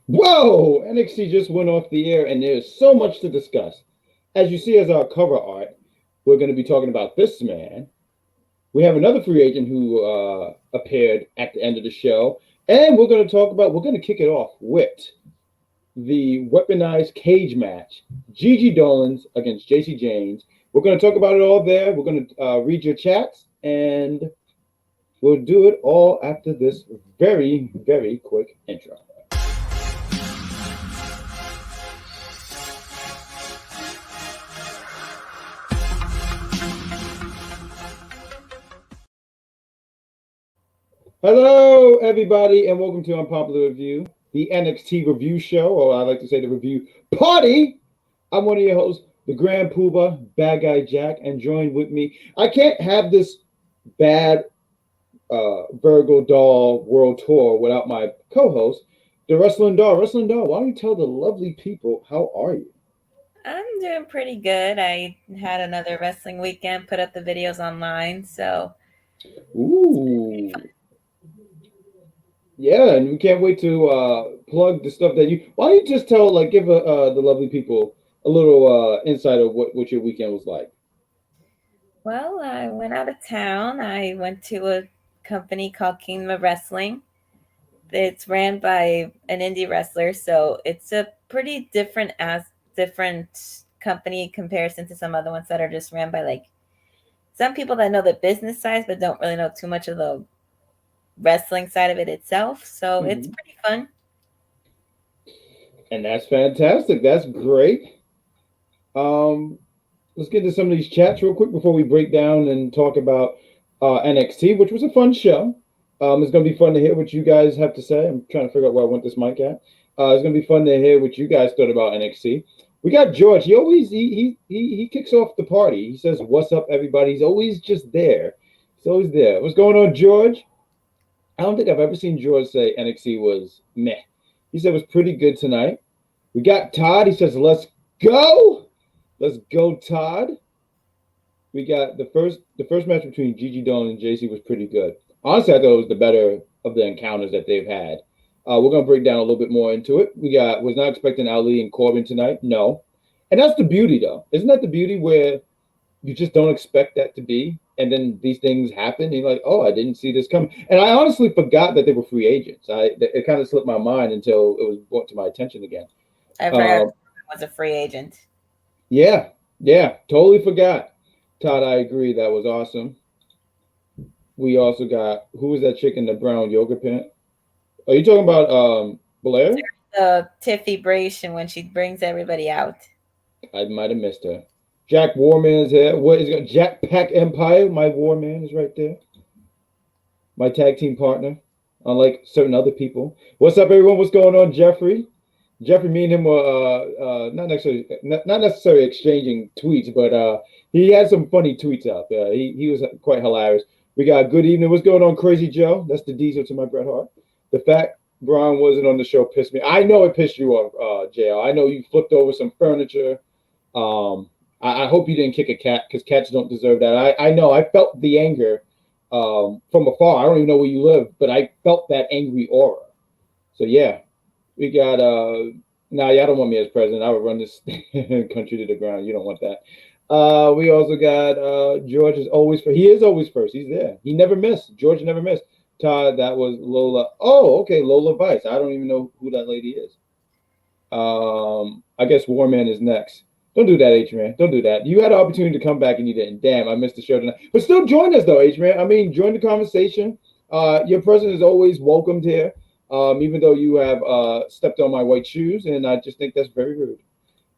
Whoa! NXT just went off the air, and there's so much to discuss. As you see as our cover art, we're going to be talking about this man. We have another free agent who appeared at the end of the show, and we're going to kick it off with the Weaponized Cage Match. GiGi Dolins against Jacy James. We're going to talk about it all there. We're going to read your chats, and we'll do it all after this very, very quick intro. Hello, everybody, and welcome to Unpopular Review, the NXT review show, or I like to say the review party. I'm one of your hosts, the Grand Poobah, Bad Guy Jack, and joined with me. I can't have this bad Virgo Doll World Tour without my co-host, the Wrestling Doll. Wrestling Doll, why don't you tell the lovely people, how are you? I'm doing pretty good. I had another wrestling weekend, put up the videos online, so. Ooh. Yeah, and we can't wait to plug the stuff that you. Why don't you just give the lovely people a little insight of what your weekend was like? Well, I went out of town. I went to a company called Kingdom of Wrestling. It's ran by an indie wrestler, so it's a pretty different company in comparison to some other ones that are just ran by some people that know the business side but don't really know too much of the wrestling side of it itself. So It's pretty fun. And that's fantastic. That's great. Let's get into some of these chats real quick before we break down and talk about NXT, which was a fun show. It's going to be fun to hear what you guys have to say. I'm trying to figure out where I want this mic at. It's going to be fun to hear what you guys thought about NXT. We got George. He kicks off the party. He says, "What's up, everybody?" He's always just there. He's always there. What's going on, George? I don't think I've ever seen George say NXT was meh. He said it was pretty good tonight. We got Todd. He says, "Let's go. Let's go, Todd." We got the first match between GiGi Dolin and Jacy was pretty good. Honestly, I thought it was the better of the encounters that they've had. We're going to break down a little bit more into it. Was not expecting Ali and Corbin tonight. No. And that's the beauty, though. Isn't that the beauty where you just don't expect that to be? And then these things happen. And you're like, oh, I didn't see this coming. And I honestly forgot that they were free agents. It kind of slipped my mind until it was brought to my attention again. I forgot it was a free agent. Yeah, totally forgot. Todd, I agree. That was awesome. We also got, who was that chick in the brown yoga pant? Are you talking about Blair? The Tiffybration when she brings everybody out. I might have missed her. Jack Warman is here. What is it? Jack Pack Empire. My Warman is right there. My tag team partner, unlike certain other people. What's up, everyone? What's going on, Jeffrey? Jeffrey, me and him were not necessarily exchanging tweets, but he had some funny tweets out there. He was quite hilarious. We got good evening. What's going on, Crazy Joe? That's the Diesel to my Bret Hart. The fact Bron wasn't on the show pissed me. I know it pissed you off, JL. I know you flipped over some furniture. I hope you didn't kick a cat because cats don't deserve that. I know. I felt the anger from afar. I don't even know where you live, but I felt that angry aura. So, yeah. We got, y'all don't want me as president. I would run this country to the ground. You don't want that. We also got George is always first. He is always first. He's there. He never missed. George never missed. Todd, that was Lola. Oh, okay, Lola Vice. I don't even know who that lady is. I guess Warman is next. Don't do that, H-Man. Don't do that. You had an opportunity to come back and you didn't. Damn, I missed the show tonight. But still join us, though, H-Man. I mean, join the conversation. Your presence is always welcomed here. Even though you have stepped on my white shoes, and I just think that's very rude.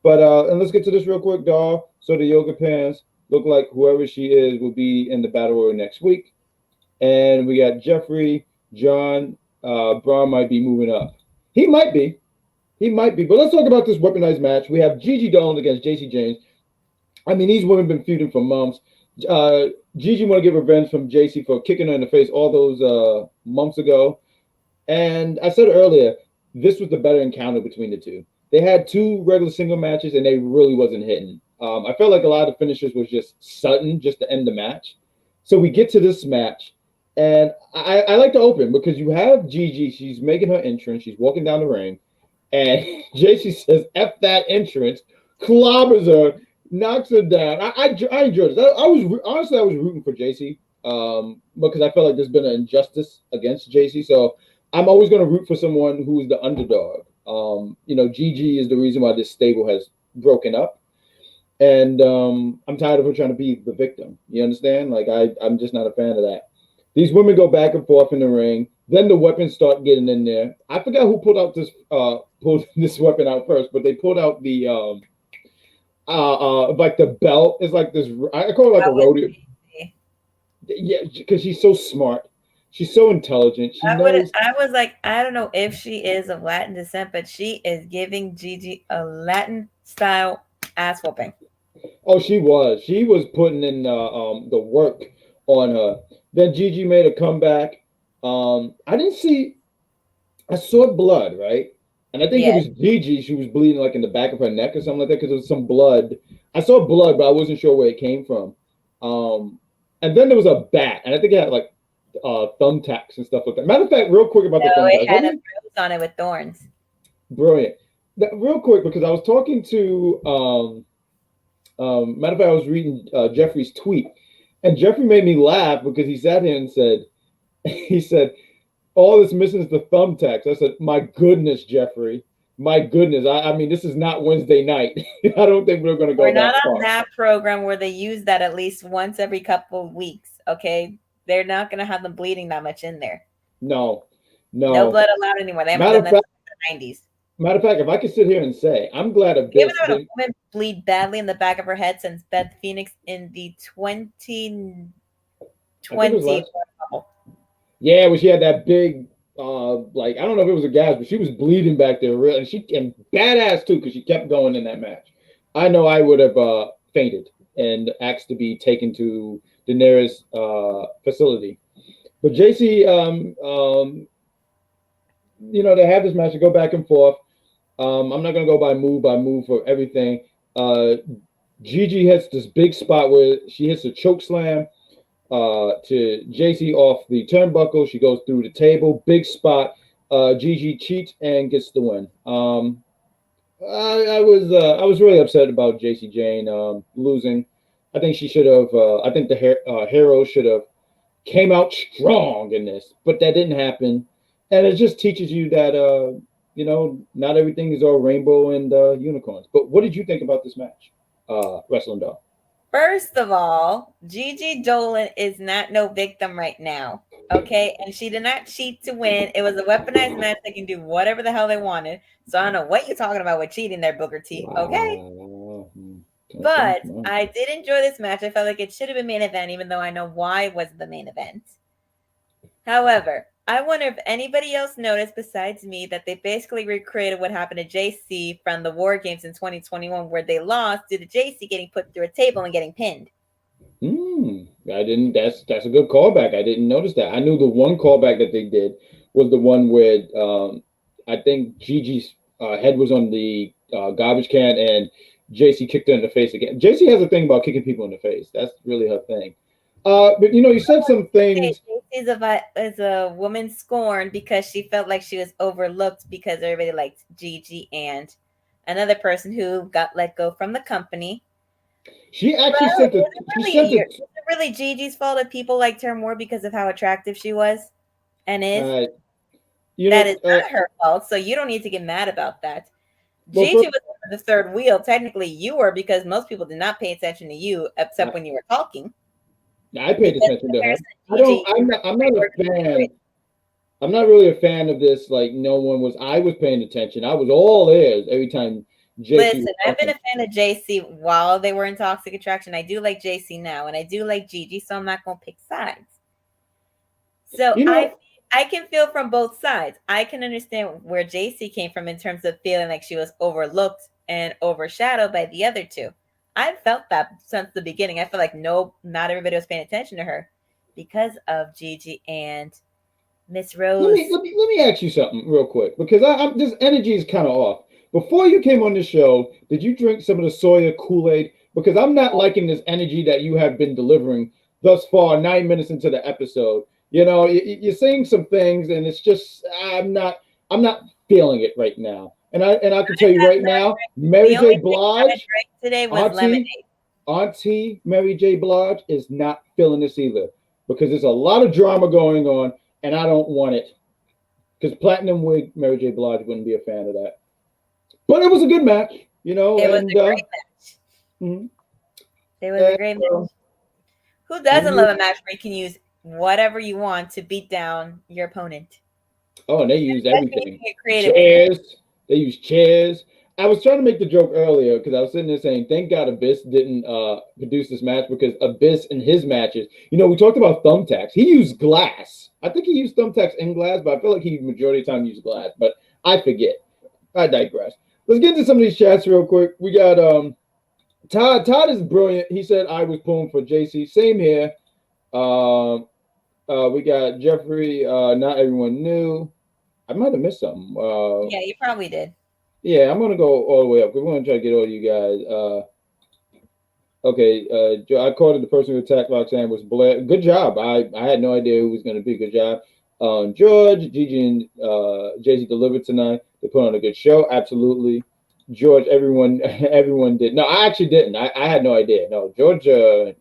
But and let's get to this real quick, doll. So the yoga pants look like whoever she is will be in the battle royal next week. And we got Jeffrey, John, Bron might be moving up. He might be. But let's talk about this weaponized match. We have GiGi Dolin against Jacy James. I mean, these women have been feuding for months. GiGi want to get revenge from Jacy for kicking her in the face all those months ago. And I said earlier, this was the better encounter between the two. They had two regular single matches, and they really wasn't hitting. I felt like a lot of the finishers was just sudden, just to end the match. So we get to this match, and I like to open because you have GiGi. She's making her entrance. She's walking down the ring, And Jacy says, F that entrance, clobbers her, knocks her down. I enjoyed this. I was rooting for Jacy because I felt like there's been an injustice against Jacy. So I'm always going to root for someone who's the underdog. GiGi is the reason why this stable has broken up. And I'm tired of her trying to be the victim. You understand? Like, I'm just not a fan of that. These women go back and forth in the ring. Then the weapons start getting in there. I forgot who pulled this weapon out first, but they pulled out the like the belt. It's like this. I call it like a rodeo. Yeah, because she's so smart. She's so intelligent. I was like, I don't know if she is of Latin descent, but she is giving GiGi a Latin style ass whooping. Oh, she was. She was putting in the work on her. Then GiGi made a comeback. I saw blood, right? And I think it was GiGi. She was bleeding like in the back of her neck or something like that because there was some blood. I saw blood, but I wasn't sure where it came from. And then there was a bat, and I think it had like thumbtacks and stuff like that. Matter of fact, real quick about the thumbtacks. It had a bruise on it with thorns. Brilliant. Real quick, because I was talking to matter of fact, I was reading Jeffrey's tweet, and Jeffrey made me laugh because he sat here and said, all that's missing is the thumbtacks. I said, my goodness, Jeffrey. My goodness. I mean, this is not Wednesday night. I don't think we're going to go that far. We're not on that program where they use that at least once every couple of weeks, okay? They're not going to have them bleeding that much in there. No. No blood allowed anymore. They haven't done that since the 90s. Matter of fact, if I could sit here and say, I'm glad of this. We haven't had a woman bleed badly in the back of her head since Beth Phoenix in the 2020. Yeah, when she had that big, I don't know if it was a gas, but she was bleeding back there, and badass too, because she kept going in that match. I know I would have fainted and asked to be taken to the nearest facility. But Jacy, they have this match to go back and forth. I'm not going to go by move for everything. GiGi hits this big spot where she hits a choke slam to Jacy off the turnbuckle. She goes through the table. Big spot. GiGi cheats and gets the win. I was really upset about Jacy Jayne losing. I think she should have. I think the hero should have came out strong in this, but that didn't happen. And it just teaches you that not everything is all rainbow and unicorns. But what did you think about this match, Wrestling Doll? First of all, GiGi Dolin is not no victim right now, okay? And she did not cheat to win. It was a weaponized match. They can do whatever the hell they wanted. So I don't know what you're talking about with cheating there, Booker T, okay? Wow. But I did enjoy this match. I felt like it should have been main event, even though I know why it wasn't the main event. However, I wonder if anybody else noticed besides me that they basically recreated what happened to Jacy from the War Games in 2021, where they lost due to Jacy getting put through a table and getting pinned. I didn't. That's a good callback. I didn't notice that. I knew the one callback that they did was the one where I think GiGi's head was on the garbage can and Jacy kicked her in the face again. Jacy has a thing about kicking people in the face. That's really her thing. But you said some things. Is a woman scorned because she felt like she was overlooked because everybody liked GiGi and another person who got let go from the company. She actually said that. Is it really GiGi's fault that people liked her more because of how attractive she was and is? That is not her fault, so you don't need to get mad about that. GiGi was the third wheel. Technically, you were, because most people did not pay attention to you except when you were talking. I paid attention to her. I'm not a fan. I'm not really a fan of this. Like, I was paying attention. I was all ears every time Jacy. Listen, I've been a fan of Jacy while they were in Toxic Attraction. I do like Jacy now, and I do like GiGi, so I'm not going to pick sides. So I can feel from both sides. I can understand where Jacy came from in terms of feeling like she was overlooked and overshadowed by the other two. I've felt that since the beginning. I feel like not everybody was paying attention to her because of GiGi and Miss Rose. Let me ask you something real quick, because this energy is kind of off. Before you came on the show, did you drink some of the soya Kool-Aid? Because I'm not liking this energy that you have been delivering thus far, 9 minutes into the episode. You're saying some things, and it's just I'm not feeling it right now. And I can tell you right now, Mary J. Blige today was lemonade. Auntie Mary J. Blige is not feeling this either because there's a lot of drama going on, and I don't want it. Because Platinum Wig, Mary J. Blige wouldn't be a fan of that. But it was a good match, you know. It was a great match. Mm-hmm. It was a great match. Who doesn't love a match where you can use whatever you want to beat down your opponent? Oh, and they used everything. Chairs. They used chairs. I was trying to make the joke earlier because I was sitting there saying, thank God Abyss didn't produce this match because Abyss in his matches, you know, we talked about thumbtacks. He used glass. I think he used thumbtacks in glass, but I feel like he majority of the time used glass. But I forget. I digress. Let's get into some of these chats real quick. We got Todd. Todd is brilliant. He said I was pulling for Jacy. Same here. We got Jeffrey. Not everyone knew. I might have missed something. Yeah, you probably did. Yeah, I'm gonna go all the way up. We're gonna try to get all you guys. Okay, I called it the person who attacked Roxanne was Blair. Good job. I had no idea who was gonna be. Good job. George, GiGi, and Jacy delivered tonight. They put on a good show. Absolutely. George, everyone did. No, I actually didn't. I had no idea. No, George is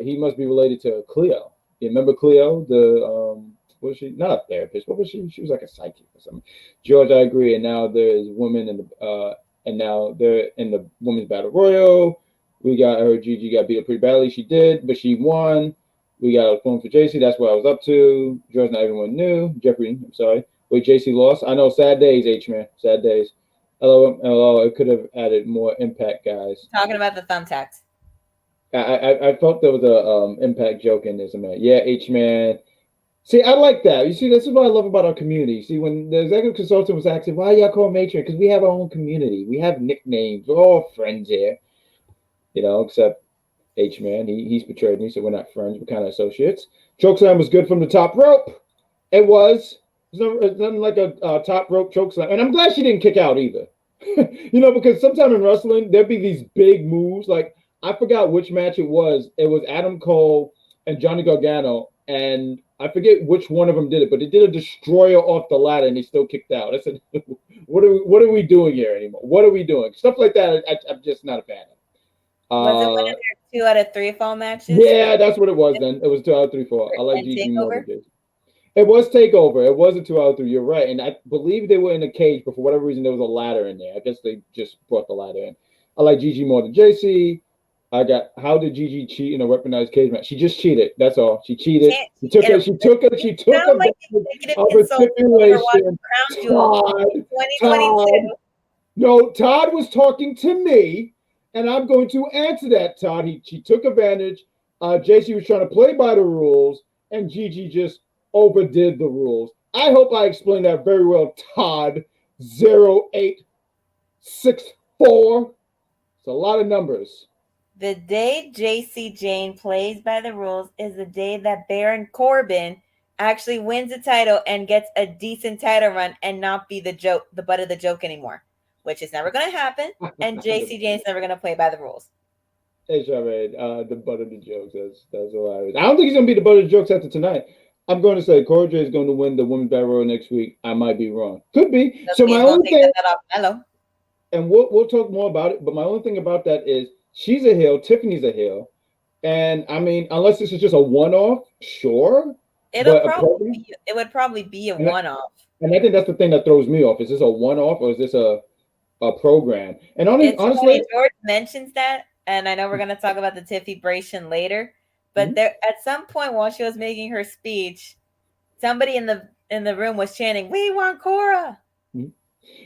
he must be related to Cleo. You remember Cleo? The was she not a therapist? What was she? She was like a psychic or something. George, I agree. And now there's women in the and now they're in the women's battle royal. We got her. GiGi got beat up pretty badly. She did, but she won. We got a phone for Jacy. That's what I was up to. George, not everyone knew. Jeffrey, I'm sorry. Wait, Jacy lost. I know. Sad days, H-man. Sad days. Hello. It could have added more impact, guys. Talking about the thumbtacks. I felt there was a impact joke in this, man. Yeah, H-man. See, I like that. You see, this is what I love about our community. See, when the executive consultant was asking, why y'all call Matron? Because we have our own community. We have nicknames. We're all friends here. You know, except H-Man. He's betrayed me, so we're not friends. We're kind of associates. Chokeslam was good from the top rope. It was. It's nothing like a top rope chokeslam. And I'm glad she didn't kick out either. You know, because sometimes in wrestling, there'd be these big moves. Like, I forgot which match it was. It was Adam Cole and Johnny Gargano. And I forget which one of them did it, but they did a destroyer off the ladder and he still kicked out. I said, what are we doing here anymore? What are we doing? Stuff like that, I'm just not a fan of. Was it one of their 2 out of 3 fall matches? Yeah, that's what it was then. It was 2 out of 3 fall. I like GiGi more than Jacy. It was TakeOver. It was a 2 out of 3. You're right. And I believe they were in a cage, but for whatever reason, there was a ladder in there. I guess they just brought the ladder in. I like GiGi more than Jacy. How did GiGi cheat in a weaponized cage match? She just cheated. That's all. She cheated. She took a stipulation. Todd was talking to me, and I'm going to answer that, Todd. She took advantage. Jacy was trying to play by the rules, and GiGi just overdid the rules. I hope I explained that very well, Todd. 0864. It's a lot of numbers. The day Jacy Jane plays by the rules is the day that Baron Corbin actually wins the title and gets a decent title run and not be the butt of the joke anymore, which is never going to happen. And Jacy Jane's never going to play by the rules. Hey, Charmaine, the butt of the jokes. That's hilarious. I don't think he's going to be the butt of the jokes after tonight. I'm going to say Cora Jade is going to win the women's battle royal next week. I might be wrong. Could be. So my only thing, and we'll talk more about it. But my only thing about that is she's a heel. Tiffany's a heel. And I mean, unless this is just a one-off, sure. It would probably be a one-off. And I think that's the thing that throws me off. Is this a one-off or is this a program? And honestly, George mentions that, and I know we're going to talk about the Tiffybration later. But there, at some point while she was making her speech, somebody in the room was chanting, "We want Cora."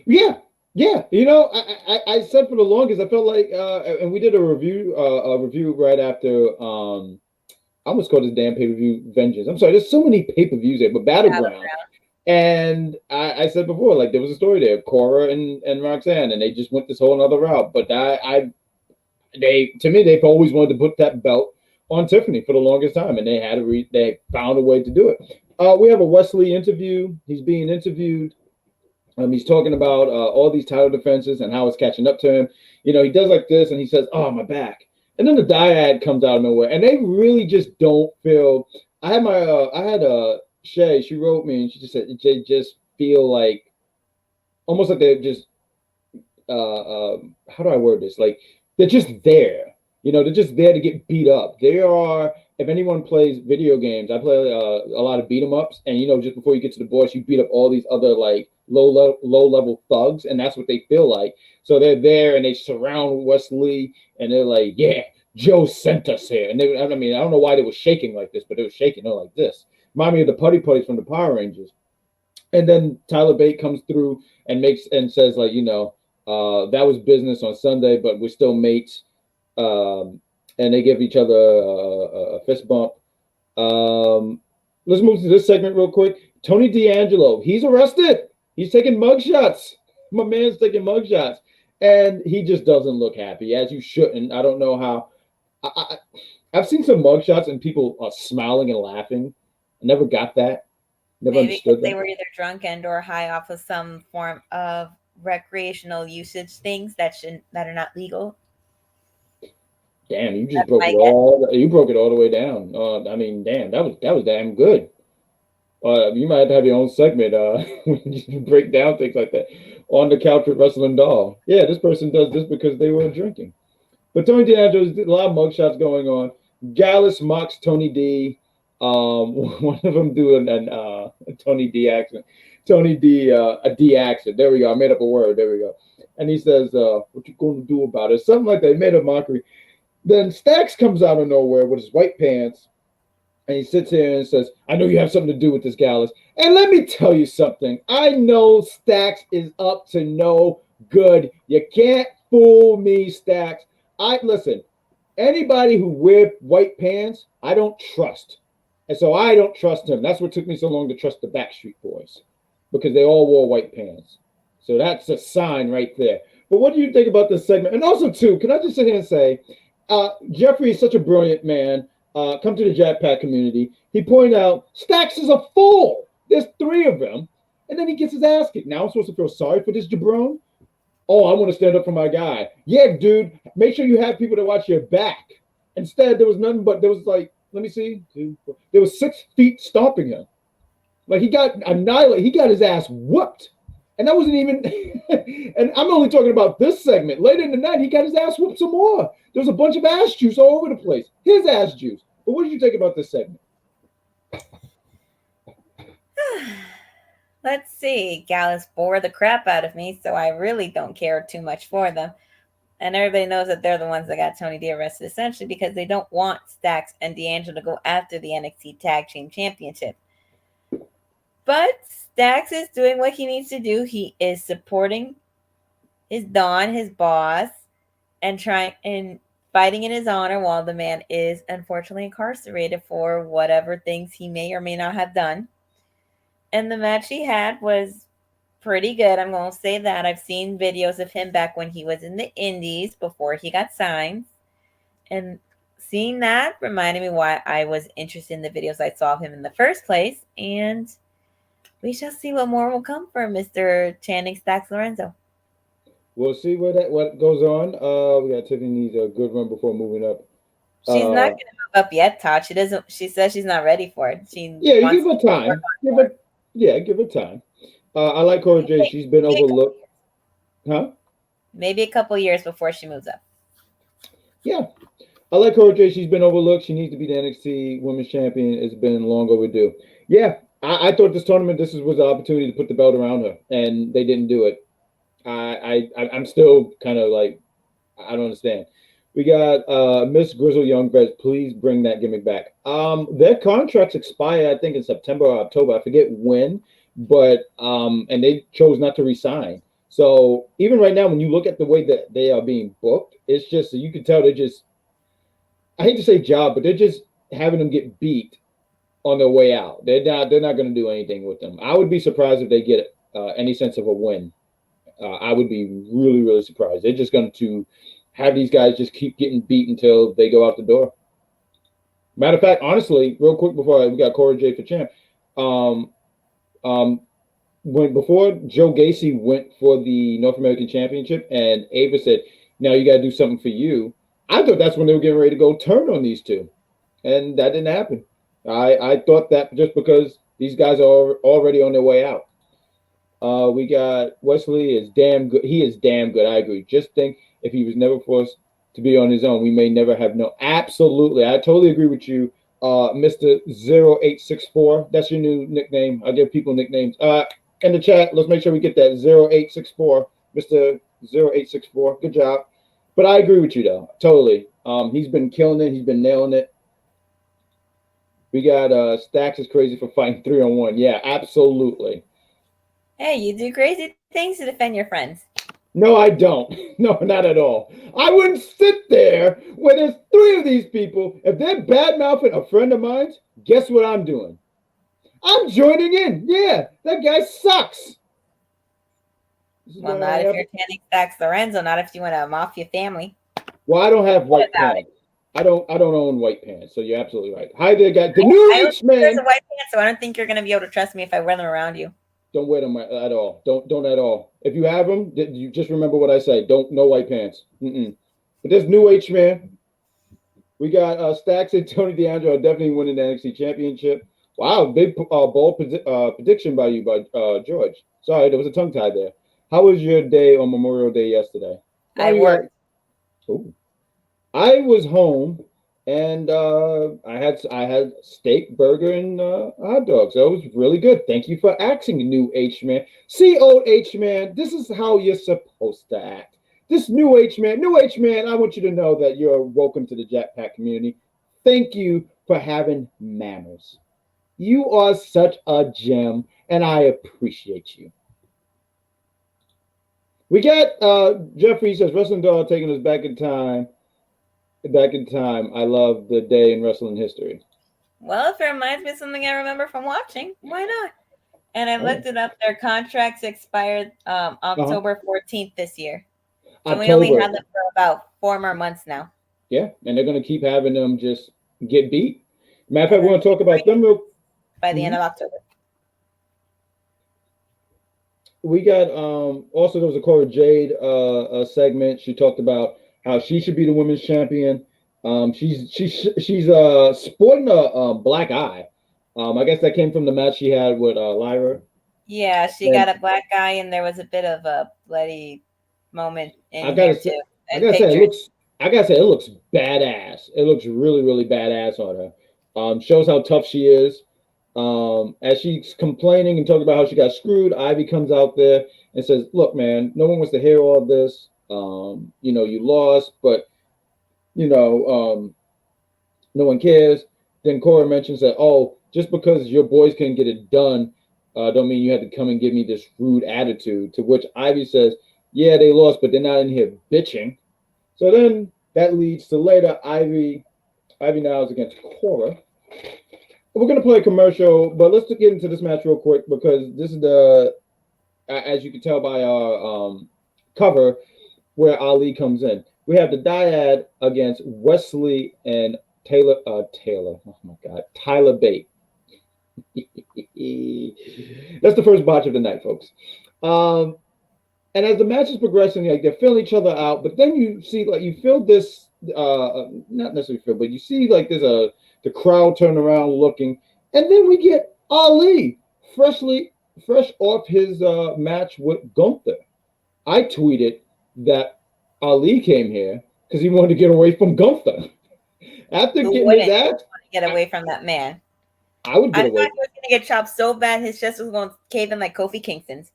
Yeah. You know, I said for the longest, I felt like, and we did a review right after. I almost called this damn pay-per-view Vengeance. I'm sorry, there's so many pay-per-views there, but Battleground. And I said before, like there was a story there, Cora and Roxanne, and they just went this whole other route. But to me, they've always wanted to put that belt on Tiffany for the longest time, and they found a way to do it. We have a Wesley interview. He's being interviewed. He's talking about all these title defenses and how it's catching up to him. You know, he does like this, and he says, "Oh, my back," and then the dyad comes out of nowhere, and they really just don't feel. I had Shay. She wrote me, and she just said they just feel like almost like they're just how do I word this? Like they're just there. They're just there to get beat up. They are. If anyone plays video games, I play a lot of beat 'em ups, and just before you get to the boss, you beat up all these other like low level thugs, and that's what they feel like. So they're there and they surround Wesley, and they're like, "Yeah, Joe sent us here." And I mean, I don't know why they were shaking like this, but they were shaking. They're like this. Remind me of the Putty Putties from the Power Rangers. And then Tyler Bate comes through and says like, that was business on Sunday, but we're still mates. And they give each other a fist bump. Let's move to this segment real quick. Tony D'Angelo, he's arrested. He's taking mugshots. My man's taking mugshots. And he just doesn't look happy, as you shouldn't. I don't know how. I've seen some mugshots and people are smiling and laughing. I never got that. Never Maybe understood they that. were either drunk and or high off of some form of recreational usage things that are not legal. Damn, you just broke it all. You broke it all the way down. I mean, damn, that was damn good. You might have to have your own segment when you break down things like that. On the couch with Wrestling Doll. Yeah, this person does this because they were drinking. But Tony D'Angelo's a lot of mugshots going on. Gallus mocks Tony D. One of them doing a Tony D accent. Tony D, a D accent. There we go. I made up a word. There we go. And he says, "What you going to do about it?" Something like that. He made a mockery. Then Stacks comes out of nowhere with his white pants, and he sits here and says, "I know you have something to do with this, Gallus. And let me tell you something. I know Stacks is up to no good. You can't fool me, Stacks. Listen, anybody who wear white pants, I don't trust. And so I don't trust him. That's what took me so long to trust the Backstreet Boys, because they all wore white pants. So that's a sign right there. But what do you think about this segment? And also, too, can I just sit here and say, Jeffrey is such a brilliant man. Come to the Jack Pack community. He pointed out Stacks is a fool. There's 3 of them. And then he gets his ass kicked. Now I'm supposed to feel sorry for this jabron? Oh, I want to stand up for my guy. Yeah, dude, make sure you have people to watch your back. Instead, there was nothing but, there was like, let me see. There was 6 feet stomping him. Like he got annihilated. He got his ass whooped. And that wasn't even, and I'm only talking about this segment. Later in the night, he got his ass whooped some more. There was a bunch of ass juice all over the place. His ass juice. But what did you think about this segment? Let's see. Gallus bore the crap out of me, so I really don't care too much for them. And everybody knows that they're the ones that got Tony D arrested, essentially because they don't want Stacks and D'Angelo to go after the NXT Tag Team Championship. But Stacks is doing what he needs to do. He is supporting his Don, his boss, and trying and fighting in his honor while the man is unfortunately incarcerated for whatever things he may or may not have done. And the match he had was pretty good. I'm going to say that. I've seen videos of him back when he was in the Indies before he got signed. And seeing that reminded me why I was interested in the videos I saw of him in the first place. And we shall see what more will come from Mr. Channing Stacks Lorenzo. We'll see what goes on. We got Tiffany needs a good run before moving up. She's not going to move up yet, Todd. She says she's not ready for it. You give her time. Give her time. I like Cora J. She's been overlooked. Huh? Maybe a couple years before she moves up. Yeah. I like Cora J. She's been overlooked. She needs to be the NXT Women's Champion. It's been long overdue. Yeah. I thought this tournament, this was the opportunity to put the belt around her, and they didn't do it. I'm still kind of like, I don't understand. We got Miss Grizzle Young Vets. Please bring that gimmick back. Their contracts expire, I think, in September or October. I forget when, but and they chose not to resign. So even right now, when you look at the way that they are being booked, it's just so you can tell they're just, I hate to say job, but they're just having them get beat on their way out. They're not going to do anything with them. I would be surprised if they get any sense of a win. I would be really, really surprised. They're just going to have these guys just keep getting beat until they go out the door. Matter of fact, honestly, real quick before we got Cora J for champ, before Joe Gacy went for the North American Championship and Ava said, "Now you got to do something for you," I thought that's when they were getting ready to go turn on these two, and that didn't happen. I thought that just because these guys are already on their way out. We got Wesley is damn good. He is damn good. I agree. Just think if he was never forced to be on his own, we may never have known. Absolutely. I totally agree with you, Mr. 0864. That's your new nickname. I give people nicknames. In the chat, let's make sure we get that 0864, Mr. 0864. Good job. But I agree with you, though. Totally. He's been killing it. He's been nailing it. We got Stacks is crazy for fighting 3-on-1. Yeah, absolutely. Hey, you do crazy things to defend your friends. No, I don't. No, not at all. I wouldn't sit there when there's 3 of these people. If they're bad-mouthing a friend of mine, guess what I'm doing? I'm joining in. Yeah, that guy sucks. Well, not if you're Tanning Stacks Lorenzo, not if you want a mafia family. Well, I don't have white pants. I don't own white pants, so you're absolutely right. Hi there, guys. The new H-Man. There's a white pants, so I don't think you're going to be able to trust me if I wear them around you. Don't wear them at all. Don't at all. If you have them, you just remember what I say. No white pants. But there's new H-Man. We got Stacks and Tony D'Angelo are definitely winning the NXT Championship. Wow, big bold prediction by you, George. Sorry, there was a tongue tie there. How was your day on Memorial Day yesterday? I worked. I was home, and I had steak, burger, and hot dogs. So it was really good. Thank you for asking, new H-Man. See, old H-Man, this is how you're supposed to act. This new H-Man, I want you to know that you're welcome to the Jack Pack community. Thank you for having manners. You are such a gem, and I appreciate you. We got Jeffrey says, Wrestling Dog taking us back in time. I love the day in wrestling history. Well, if it reminds me of something I remember from watching, why not? And I looked it up. Their contracts expired October 14th this year. So we only had them for about 4 more months now. Yeah, and they're going to keep having them just get beat. Matter of fact, we're going to talk about them by the end of October. We got also there was a Cora Jade segment. She talked about how she should be the women's champion. She's sporting a black eye. I guess that came from the match she had with Lyra. Yeah, she got a black eye, and there was a bit of a bloody moment in I gotta say, it looks badass. It looks really, really badass on her. Shows how tough she is. As she's complaining and talking about how she got screwed, Ivy comes out there and says, "Look, man, no one wants to hear all this. You lost, but no one cares." Then Cora mentions that, "Oh, just because your boys couldn't get it done, don't mean you had to come and give me this rude attitude." To which Ivy says, "Yeah, they lost, but they're not in here bitching." So then that leads to later. Ivy now is against Cora. We're going to play a commercial, but let's get into this match real quick because this is as you can tell by our cover, where Ali comes in. We have the dyad against Wesley and Taylor. Oh my God, Tyler Bate. That's the first botch of the night, folks. And as the match is progressing, like they're filling each other out, but then you see, like, you feel this, not necessarily feel, but you see like there's the crowd turn around looking, and then we get Ali fresh off his match with Gunther. I tweeted that Ali came here because he wanted to get away from Gunther. After getting his ass, get away from that man. I would get away. I thought he was going to get chopped so bad his chest was going to cave in like Kofi Kingston's.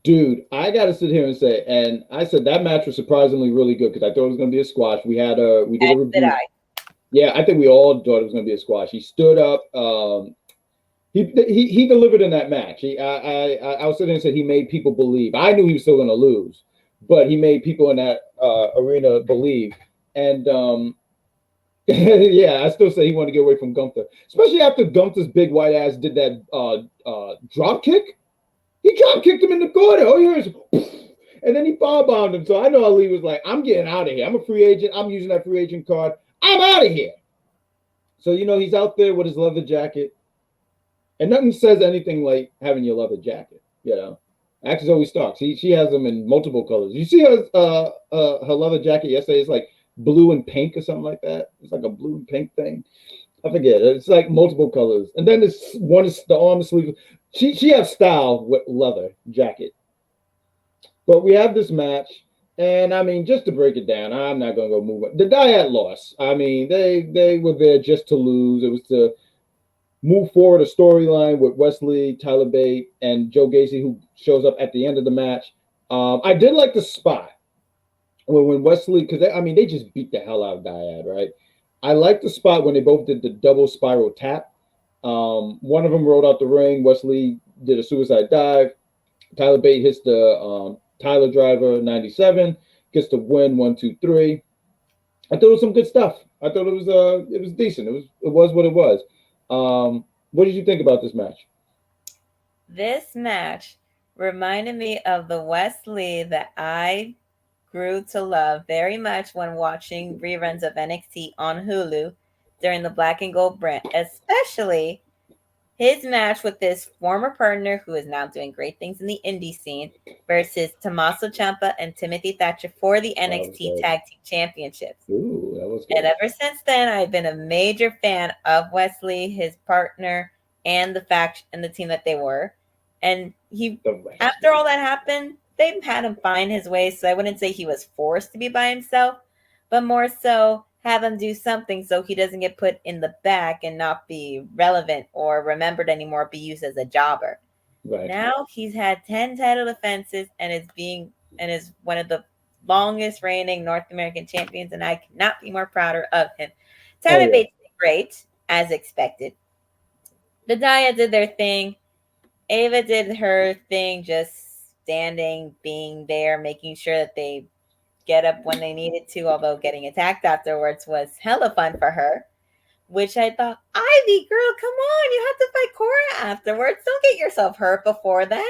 Dude, I got to sit here and say, and I said that match was surprisingly really good because I thought it was going to be a squash. We did a review. Yeah, I think we all thought it was going to be a squash. He stood up. He delivered in that match. I was sitting there and said he made people believe. I knew he was still going to lose, but he made people in that arena believe. And yeah, I still say he wanted to get away from Gunther, especially after Gunther's big white ass did that drop kick. He drop kicked him in the corner. Oh, here's, and then he powerbombed him. So I know Ali was like, "I'm getting out of here. I'm a free agent. I'm using that free agent card. I'm out of here." So he's out there with his leather jacket, and nothing says anything like having your leather jacket. Actually, Zoe Starks. She has them in multiple colors. You see her leather jacket yesterday? It's like blue and pink or something like that. It's like a blue and pink thing. I forget. It's like multiple colors, and then this one is the arm sleeve. She has style with leather jacket. But we have this match, and I mean, just to break it down, I'm not gonna go move it. The Dyad lost. I mean, they were there just to lose. It was to move forward a storyline with Wesley, Tyler Bate, and Joe Gacy, who shows up at the end of the match. I did like the spot when Wesley, because I mean, they just beat the hell out of Dyad, right? I like the spot when they both did the double spiral tap. One of them rolled out the ring. Wesley did a suicide dive. Tyler Bate hits the Tyler Driver 97, gets the win 1-2-3. I thought it was some good stuff. I thought it was decent. It was what it was. What did you think about this match? This match reminded me of the Wesley that I grew to love very much when watching reruns of NXT on Hulu during the Black and Gold brand, especially his match with his former partner, who is now doing great things in the indie scene, versus Tommaso Ciampa and Timothy Thatcher for the NXT Tag Team Championships. Ooh, that was good. And ever since then, I've been a major fan of Wesley, his partner, and the faction and the team that they were. And after all that happened, they had him find his way. So I wouldn't say he was forced to be by himself, but more so have him do something so he doesn't get put in the back and not be relevant or remembered anymore, be used as a jobber. Right. Now he's had 10 title defenses and is one of the longest reigning North American champions, and I cannot be more prouder of him. Tyler Bates did great, as expected. The Dyad did their thing. Ava did her thing, just standing, being there, making sure that they get up when they needed to, although getting attacked afterwards was hella fun for her, which I thought, Ivy, girl, come on, you have to fight Cora afterwards. Don't get yourself hurt before then.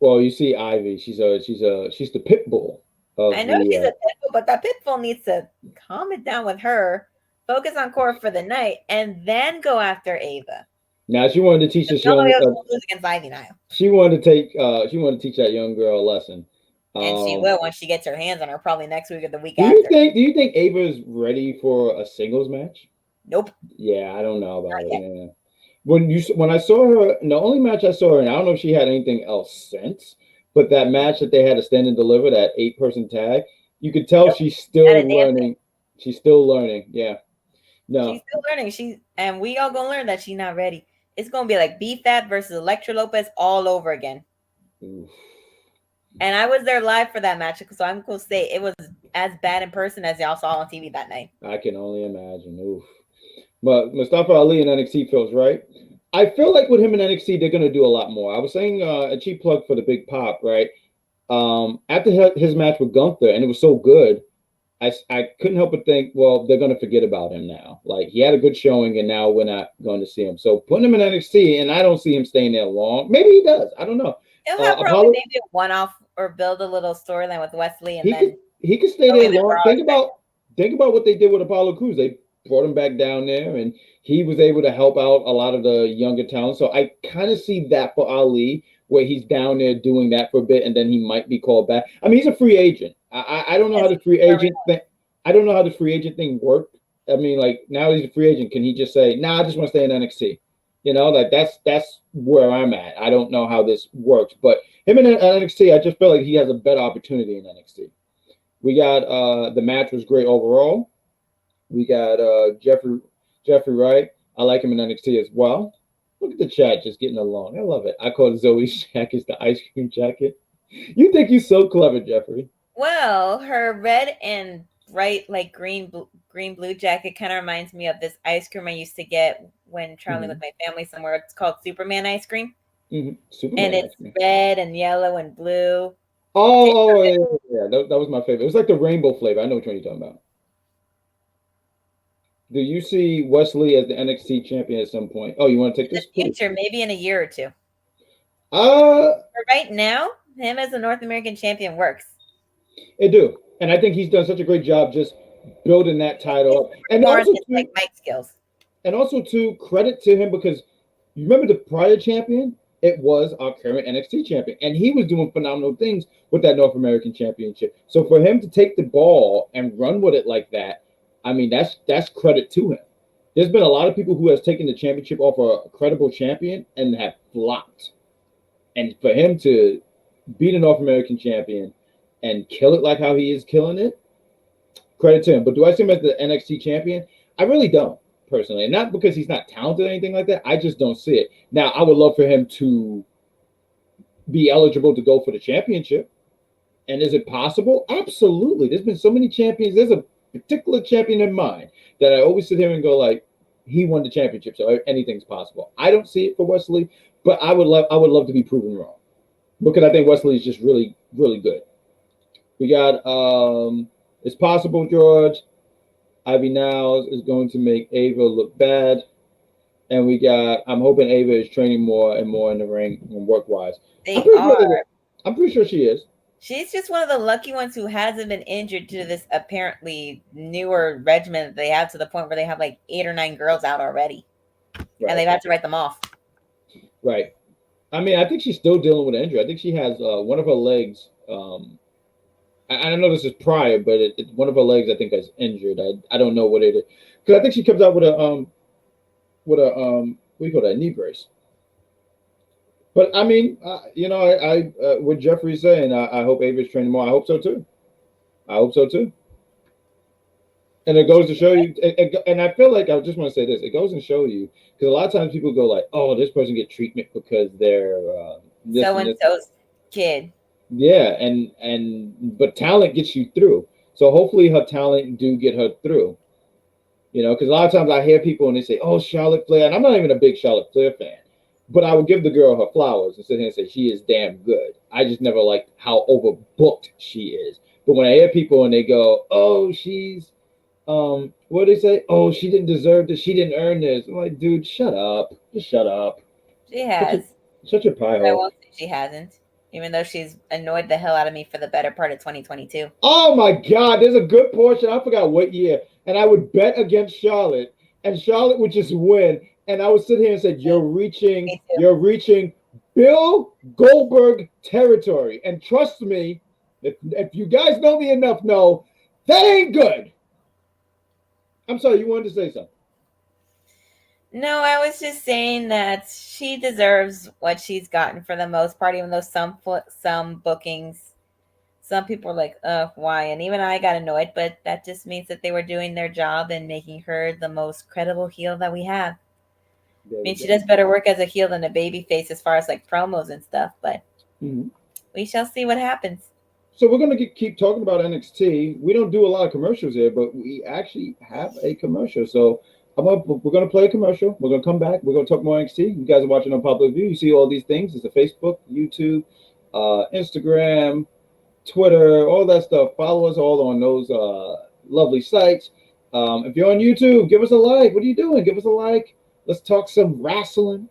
Well, you see Ivy, she's the pit bull. I know she's a pit bull, but that pit bull needs to calm it down with her, focus on Cora for the night, and then go after Ava. Now she wanted to teach this young against Ivy now. She wanted to teach that young girl a lesson. And she will when she gets her hands on her, probably next week or the week after. Do you think Ava's ready for a singles match? Nope. Yeah, I don't know about it. Man. When I saw her, the only match I saw her, and I don't know if she had anything else since, but that match that they had to stand and deliver, that 8-person tag, you could tell she's still learning. She's still learning. Yeah. No. She's still learning. And we all gonna learn that she's not ready. It's gonna be like B-Fab versus Elektra Lopez all over again. Oof. And I was there live for that match, so I'm going to say it was as bad in person as y'all saw on TV that night. I can only imagine. Oof. But Mustafa Ali in NXT feels right. I feel like with him in NXT, they're going to do a lot more. I was saying a cheap plug for the Big Pop, right? After his match with Gunther, and it was so good, I couldn't help but think, well, they're going to forget about him now. Like, he had a good showing, and now we're not going to see him. So putting him in NXT, and I don't see him staying there long. Maybe he does. I don't know. He'll have probably maybe a one-off or build a little storyline with Wesley, and he could stay there long. Think about what they did with Apollo Crews. They brought him back down there, and he was able to help out a lot of the younger talent. So I kind of see that for Ali, where he's down there doing that for a bit, and then he might be called back. I mean, he's a free agent. I don't know how the free agent thing. I don't know how the free agent thing worked. I mean, like, now he's a free agent. Can he just say, "Nah, I just want to stay in NXT"? You know, like that's where I'm at. I don't know how this works, but him in NXT, I just feel like he has a better opportunity in NXT. We got the match was great overall. We got Jeffrey Wright. I like him in NXT as well. Look at the chat just getting along. I love it. I call Zoe's jacket the ice cream jacket. You think you're so clever, Jeffrey. Well, her red and bright like green blue jacket kind of reminds me of this ice cream I used to get when traveling with my family somewhere. It's called Superman ice cream. Superman and it's red and yellow and blue. Oh, yeah. That was my favorite. It was like the rainbow flavor. I know which one you're talking about. Do you see Wesley as the NXT champion at some point? Oh, you want to take this? In the future, maybe in a year or two. For right now, him as a North American champion works. It do. And I think he's done such a great job just building that title up. And also, like mic skills. And also, too, credit to him because you remember the prior champion? It was our current NXT champion. And he was doing phenomenal things with that North American championship. So for him to take the ball and run with it like that, I mean, that's credit to him. There's been a lot of people who has taken the championship off a credible champion and have flopped. And for him to beat a North American champion and kill it like how he is killing it, credit to him. But do I see him as the NXT champion? I really don't, personally. And not because he's not talented or anything like that. I just don't see it. Now, I would love for him to be eligible to go for the championship. And is it possible? Absolutely. There's been so many champions. There's a particular champion in mind that I always sit here and go like, he won the championship, so anything's possible. I don't see it for Wesley, but I would love to be proven wrong because I think Wesley is just really, really good. We got it's possible, George. Ivy Niles is going to make Ava look bad. And we got, I'm hoping Ava is training more and more in the ring and work-wise. I'm pretty sure she is. She's just one of the lucky ones who hasn't been injured to this apparently newer regimen that they have, to the point where they have like 8 or 9 girls out already. Right. And they've had to write them off. Right. I mean, I think she's still dealing with an injury. I think she has one of her legs. I don't know this is prior, but one of her legs I think is injured. I don't know what it is, because I think she comes out with a what do you call that, knee brace. But I mean, I what Jeffrey's saying, I hope Ava's training more. I hope so too. And it goes to show you, and I feel like I just want to say this. It goes and show you, because a lot of times people go like, "Oh, this person get treatment because they're so and so's kid." Yeah, but talent gets you through. So hopefully her talent do get her through. Because a lot of times I hear people and they say, "Oh, Charlotte Flair," and I'm not even a big Charlotte Flair fan. But I would give the girl her flowers and sit here and say she is damn good. I just never liked how overbooked she is. But when I hear people and they go, "Oh, she's, what do they say? Oh, she didn't deserve this. She didn't earn this." I'm like, dude, shut up. Just shut up. She has. Such a pie hole. I won't say she hasn't, even though she's annoyed the hell out of me for the better part of 2022. Oh my God, there's a good portion. I forgot what year, and I would bet against Charlotte, and Charlotte would just win. And I would sit here and say, you're reaching Bill Goldberg territory. And trust me, if you guys know me enough, know that ain't good. I'm sorry, you wanted to say something. No, I was just saying that she deserves what she's gotten for the most part, even though some bookings, some people are like, why? And even I got annoyed, but that just means that they were doing their job and making her the most credible heel that we have. I mean, she does better work as a heel than a baby face as far as like promos and stuff, but we shall see what happens. So we're going to keep talking about NXT. We don't do a lot of commercials here, but we actually have a commercial. So we're going to play a commercial. We're going to come back. We're going to talk more NXT. You guys are watching on Popular View. You see all these things. It's a Facebook, YouTube, Instagram, Twitter, all that stuff. Follow us all on those lovely sites. If you're on YouTube, give us a like. What are you doing? Give us a like. Let's talk some wrestling.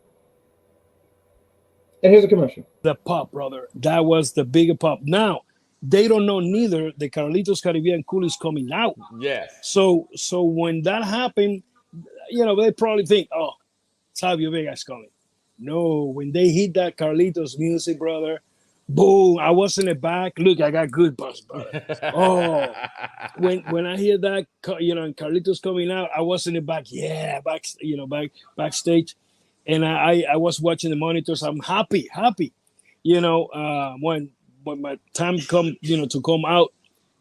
And here's a commercial. The pop, brother. That was the bigger pop. Now, they don't know neither the Carlitos Caribbean Cool is coming out. Yes. So when that happened, they probably think, oh, Savio Vega's coming. No, when they hit that Carlitos music, brother, boom, I was in the back. Look, I got goosebumps, brother. Oh, when I hear that, and Carlitos coming out, I was in the back. Yeah, backstage, and I was watching the monitors. I'm happy. When my time come, to come out,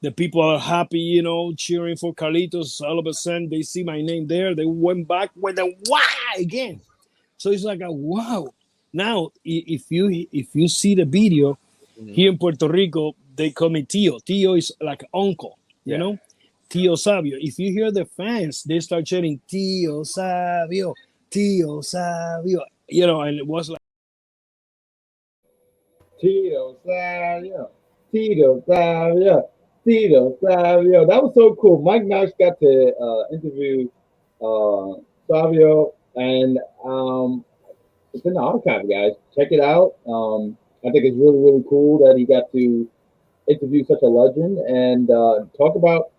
the people are happy, cheering for Carlitos. All of a sudden, they see my name there. They went back with a wow again. So it's like a wow. Now, if you see the video here in Puerto Rico, they call me Tio. Tio is like uncle, you know, Tio Savio. If you hear the fans, they start chanting Tio Savio, Tio Savio, and it was like Tito Savio, Tito Savio, Tito Savio. That was so cool. Mike Knox got to interview Savio, and it's in the archive, guys. Check it out. I think it's really, really cool that he got to interview such a legend and talk about,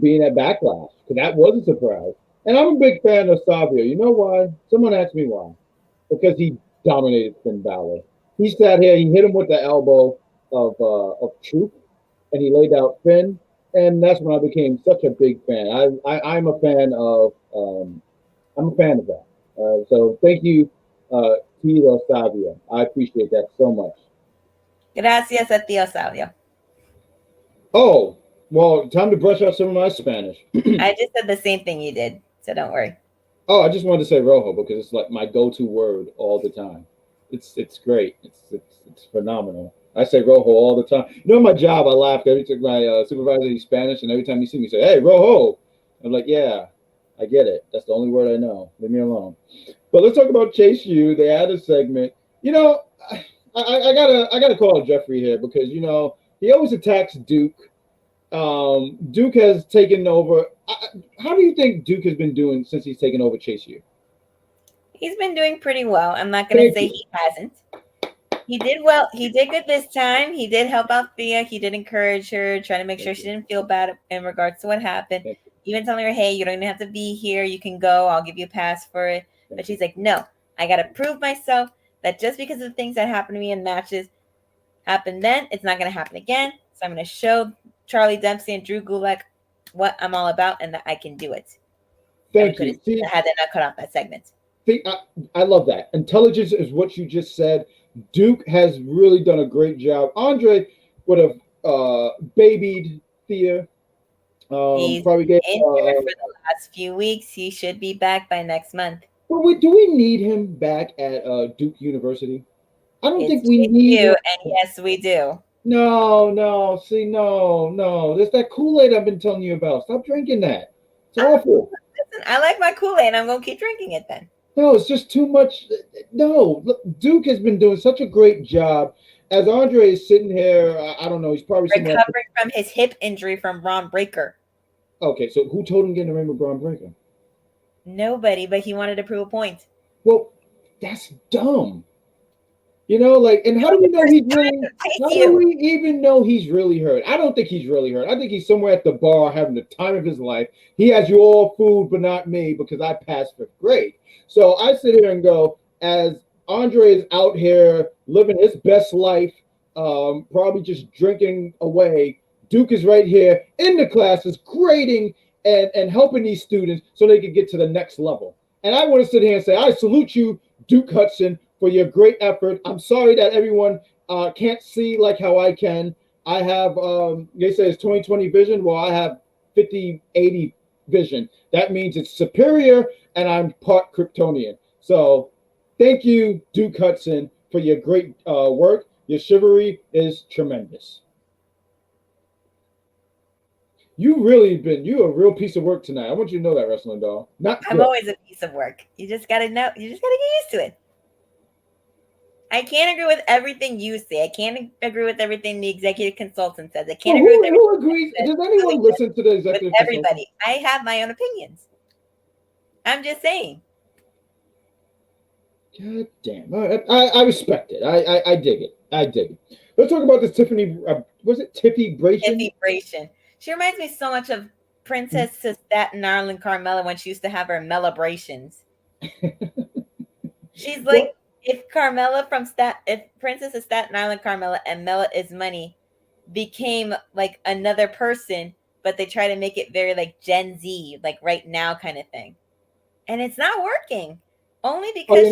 being at Backlash, because that was a surprise. And I'm a big fan of Savio. You know why? Someone asked me why. Because he dominated Finn Balor. He sat here, he hit him with the elbow of truth, and he laid out Finn. And that's when I became such a big fan. I'm a fan of that. So thank you, Tito Savia. I appreciate that so much. Gracias a tío Salvio. Oh, well, time to brush out some of my Spanish. I just said the same thing you did, so don't worry. Oh, I just wanted to say rojo because it's like my go-to word all the time. It's great. It's phenomenal. I say rojo all the time. You know, my job, I laugh every time my supervisor, he's Spanish, and every time you see me say, "Hey, rojo," I'm like, "Yeah, I get it. That's the only word I know. Leave me alone." But let's talk about Chase U. They had a segment. You know, I gotta call Jeffrey here because he always attacks Duke. Duke has taken over. How do you think Duke has been doing since he's taken over Chase U? He's been doing pretty well. I'm not going to say he hasn't. He did well. He did good this time. He did help out Thea. He did encourage her, trying to make sure she didn't feel bad in regards to what happened. Even telling her, hey, you don't even have to be here. You can go. I'll give you a pass for it. But she's like, no, I got to prove myself that just because of the things that happened to me in matches happened then, it's not going to happen again. So I'm going to show Charlie Dempsey and Drew Gulak what I'm all about and that I can do it. Thank you. I had to not cut off that segment. See, I love that. Intelligence is what you just said. Duke has really done a great job. Andre would have babied Thea. He's probably in here for the last few weeks. He should be back by next month. But do we need him back at Duke University? I don't think we need him. And yes, we do. No. See, no. There's that Kool-Aid I've been telling you about. Stop drinking that. It's awful. Listen, I like my Kool-Aid. I'm going to keep drinking it then. No, it's just too much. No, look, Duke has been doing such a great job. As Andre is sitting here, I don't know, he's probably recovering from his hip injury from Bron Breakker. Okay, so who told him to get in the ring with Bron Breakker? Nobody, but he wanted to prove a point. Well, that's dumb. And how do we know he's really? How do we even know he's really hurt? I don't think he's really hurt. I think he's somewhere at the bar having the time of his life. He has you all fooled, but not me because I passed 5th grade. So I sit here and go, as Andre is out here living his best life, probably just drinking away. Duke is right here in the classes, grading and helping these students so they can get to the next level. And I want to sit here and say, I salute you, Duke Hudson, for your great effort. I'm sorry that everyone can't see like how I can. I have, they say it's 20/20 vision. Well, I have 50/80 vision. That means it's superior, and I'm part Kryptonian. So thank you, Duke Hudson, for your great work. Your chivalry is tremendous. You're a real piece of work tonight. I want you to know that, Wrestling Doll. I'm always a piece of work. You just got to know. You just got to get used to it. I can't agree with everything you say. I can't agree with everything the executive consultant says. I can't agree with everything. Who agrees? Does anyone listen to the executive consultant? Everybody. I have my own opinions. I'm just saying. God damn. I respect it. I dig it. I dig it. Let's talk about this Tiffany. Was it Tiffybration? Tiffybration. She reminds me so much of Princess Staten Island Carmella when she used to have her Melabrations. She's like. If Princess of Staten Island Carmella and Mela is Money became like another person, but they try to make it very like Gen Z, like right now kind of thing, and it's not working. Only because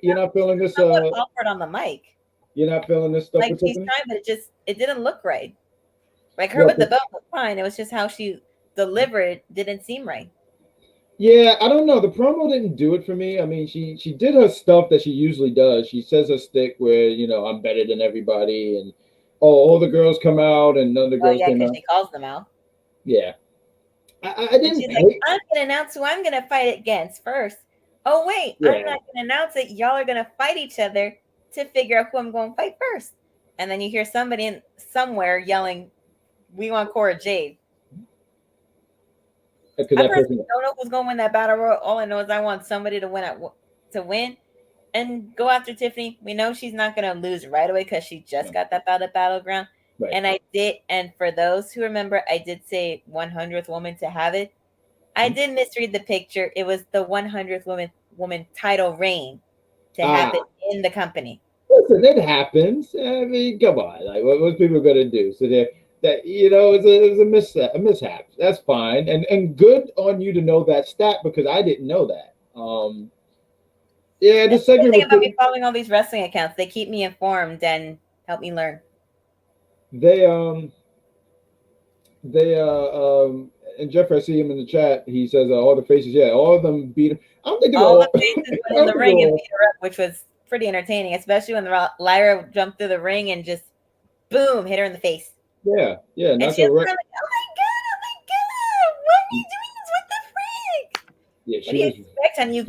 you're not feeling this awkward on the mic. You're not feeling this stuff. Like she's trying, but it didn't look right. Like her with the belt was fine. It was just how she delivered didn't seem right. Yeah, I don't know. The promo didn't do it for me. I mean, she did her stuff that she usually does. She says her stick where, I'm better than everybody, and all the girls come out and none of the girls came out. She calls them out. Yeah. I didn't. She's like, I'm going to announce who I'm going to fight against first. Oh, wait, yeah. I'm not going to announce it. Y'all are going to fight each other to figure out who I'm going to fight first. And then you hear somebody somewhere yelling, we want Cora Jade. I personally don't know who's going to win that battle royal. All I know is I want somebody to win and go after Tiffany. We know she's not going to lose right away because she just got that bout at Battleground. Right. And I did. And for those who remember, I did say 100th woman to have it. I did misread the picture. It was the 100th woman title reign to happen in the company. Listen, it happens. I mean, come on. Like, what's people going to do? So that it was a mishap. That's fine, and good on you to know that stat because I didn't know that. Yeah, this segment the thing was about me following all these wrestling accounts. They keep me informed and help me learn. They and Jeff, I see him in the chat. He says all the faces, yeah, all of them beat him. I don't think all the faces went in the ring and beat her up, which was pretty entertaining, especially when Lyra jumped through the ring and just boom hit her in the face. Yeah. And she was kind of like, oh my god, why are you doing this? What the frick? Yeah, what do you expect? And you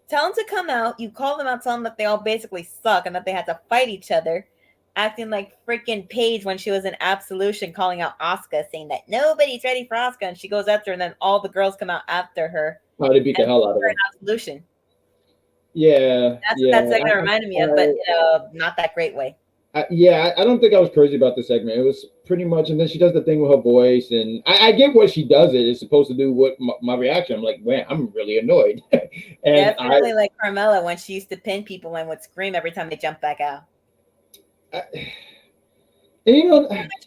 tell them to come out, you call them out, tell them that they all basically suck and that they had to fight each other, acting like freaking Paige when she was in Absolution, calling out Asuka, saying that nobody's ready for Asuka, and she goes after her, and then all the girls come out after her. Oh, they beat the hell out of her. Absolution. Yeah, that's what that segment reminded me of, but in a not that great way. I don't think I was crazy about the segment. It was pretty much, and then she does the thing with her voice, and I get what she does. It's supposed to do what my reaction. I'm like, man, I'm really annoyed. And definitely like Carmella when she used to pin people and would scream every time they jumped back out. Which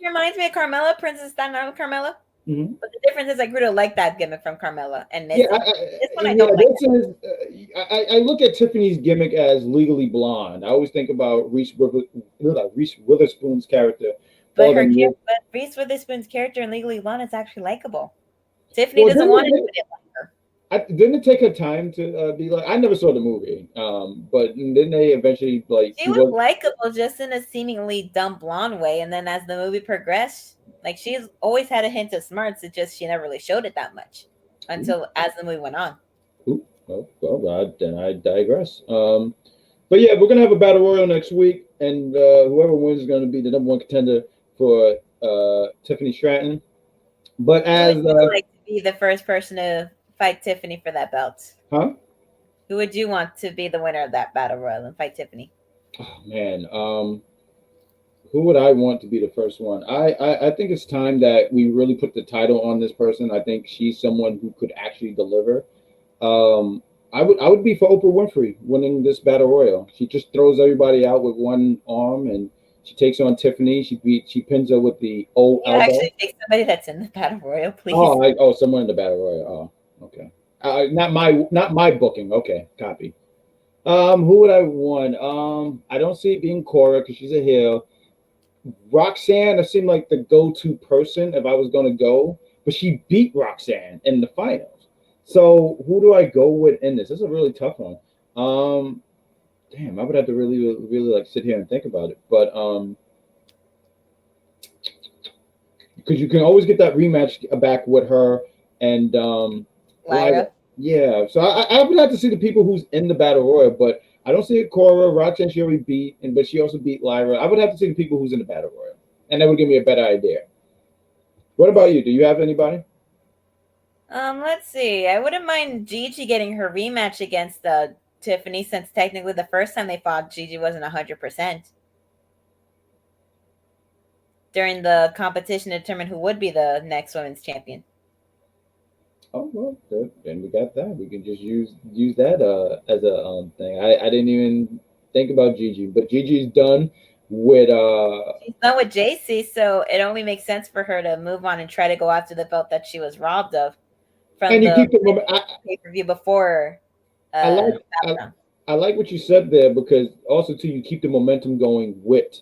reminds me of Carmella, Princess Staten Island Carmella. Mm-hmm. But the difference is I grew to like that gimmick from Carmella, and this one I don't like. I look at Tiffany's gimmick as Legally Blonde. I always think about Reese Witherspoon's character. But Reese Witherspoon's character in Legally Blonde is actually likable. Tiffany doesn't want anybody to like her. Didn't it take her time to be like? I never saw the movie, but didn't they eventually like? She was likable, just in a seemingly dumb blonde way, and then as the movie progressed, like she's always had a hint of smarts. It's just she never really showed it that much until as the movie went on. Well, then I digress. But yeah, we're gonna have a battle royal next week, and whoever wins is gonna be the number one contender for Tiffany Stratton. But as would you like to be the first person to fight Tiffany for that belt? Huh? Who would you want to be the winner of that battle royal and fight Tiffany? Oh man, who would I want to be the first one? I think it's time that we really put the title on this person. I think she's someone who could actually deliver. I would be for Oprah Winfrey winning this battle royal. She just throws everybody out with one arm and she takes on Tiffany. She pins her with the old elbow. Actually take somebody that's in the battle royal, please. Someone in the battle royal. Oh, okay. Not my booking. Okay, copy. Who would I want? I don't see it being Cora because she's a heel. Roxanne seemed like the go-to person if I was going to go, but she beat Roxanne in the finals. So who do I go with in this? This is a really tough one. I would have to really, really like sit here and think about it. But because you can always get that rematch back with her and Lyra. Yeah, so I would have to see the people who's in the battle royal, but I don't see it. Cora, Roxanne, she already beat, but she also beat Lyra. I would have to see the people who's in the battle royal, and that would give me a better idea. What about you? Do you have anybody? Let's see. I wouldn't mind GiGi getting her rematch against Tiffany, since technically the first time they fought, GiGi wasn't 100%. During the competition to determine who would be the next women's champion. Oh well, then we got that. We can just use that as a thing. I didn't even think about GiGi, but GiGi's done with she's done with Jacy, so it only makes sense for her to move on and try to go after the belt that she was robbed of from the pay-per-view before. I like what you said there, because also too you keep the momentum going with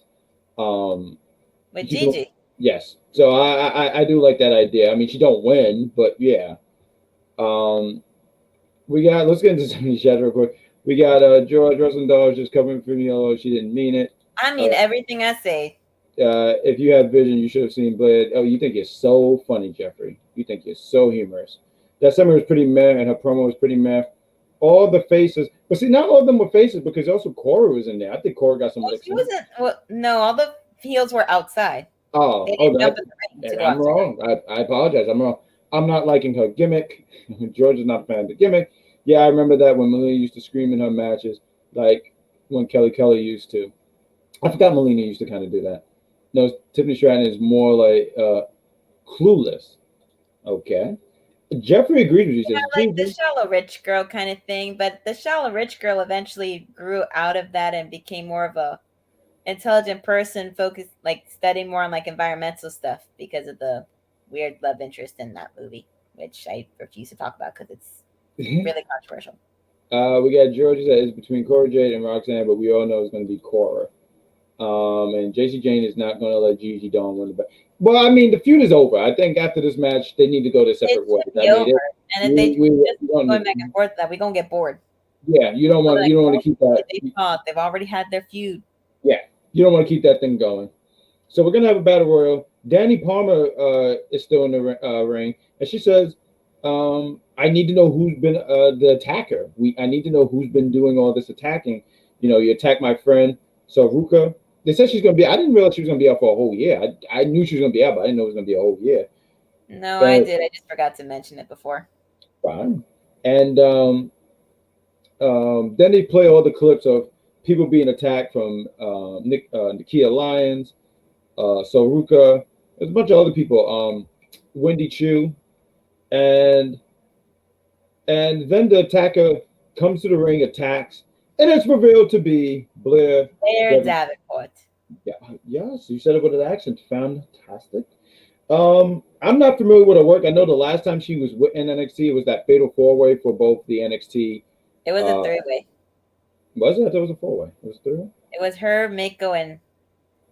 GiGi. Yes, so I do like that idea. I mean, she don't win, but yeah. Let's get into some of these chats real quick. We got George Rosendahl just covering for me, she didn't mean it. I mean everything I say. If you had vision, you should have seen Blade. Oh, you think you're so funny, Jeffrey. You think you're so humorous. That summer was pretty meh, and her promo was pretty meh. All the faces, but see, not all of them were faces, because also Cora was in there. I think Cora got some. She wasn't. Well, no, all the heels were outside. I'm wrong. I apologize. I'm wrong. I'm not liking her gimmick. George is not a fan of the gimmick. Yeah, I remember that when Melina used to scream in her matches, like when Kelly used to. I forgot Melina used to kind of do that. No, Tiffany Stratton is more like clueless. Okay. Jeffrey agreed with you. Yeah, like the shallow rich girl kind of thing, but the shallow rich girl eventually grew out of that and became more of a intelligent person focused, like studying more on like environmental stuff because of the weird love interest in that movie, which I refuse to talk about because it's really controversial. We got Georgia that is between Cora Jade and Roxanne, but we all know it's going to be Cora. And Jacy Jane is not going to let Gigi Dawn win the back. Well, I mean, the feud is over. I think after this match, they need to go their separate ways. And if they just going back and forth, that we're gonna get bored. Yeah, you don't want to keep that. They've already had their feud. Yeah, you don't want to keep that thing going. So we're gonna have a battle royal. Danny Palmer is still in the ring, and she says, "I need to know who's been the attacker. I need to know who's been doing all this attacking. You know, you attacked my friend Saruka. They said she's gonna be. I didn't realize she was gonna be out for a whole year. I knew she was gonna be out, but I didn't know it was gonna be a whole year. No, but, I did. I just forgot to mention it before. Fine. And then they play all the clips of people being attacked from Nakia Lyons, Saruka. There's a bunch of other people. Wendy Chu, and then the attacker comes to the ring, attacks. And it's revealed to be Blair Davenport. Yeah, yes, you said it with an accent. Fantastic. I'm not familiar with her work. I know the last time she was in NXT, it was that fatal 4-way for both the NXT. It was a 3-way. Was it? I thought it was a 4-way. It was 3-way? It was her, Mako, and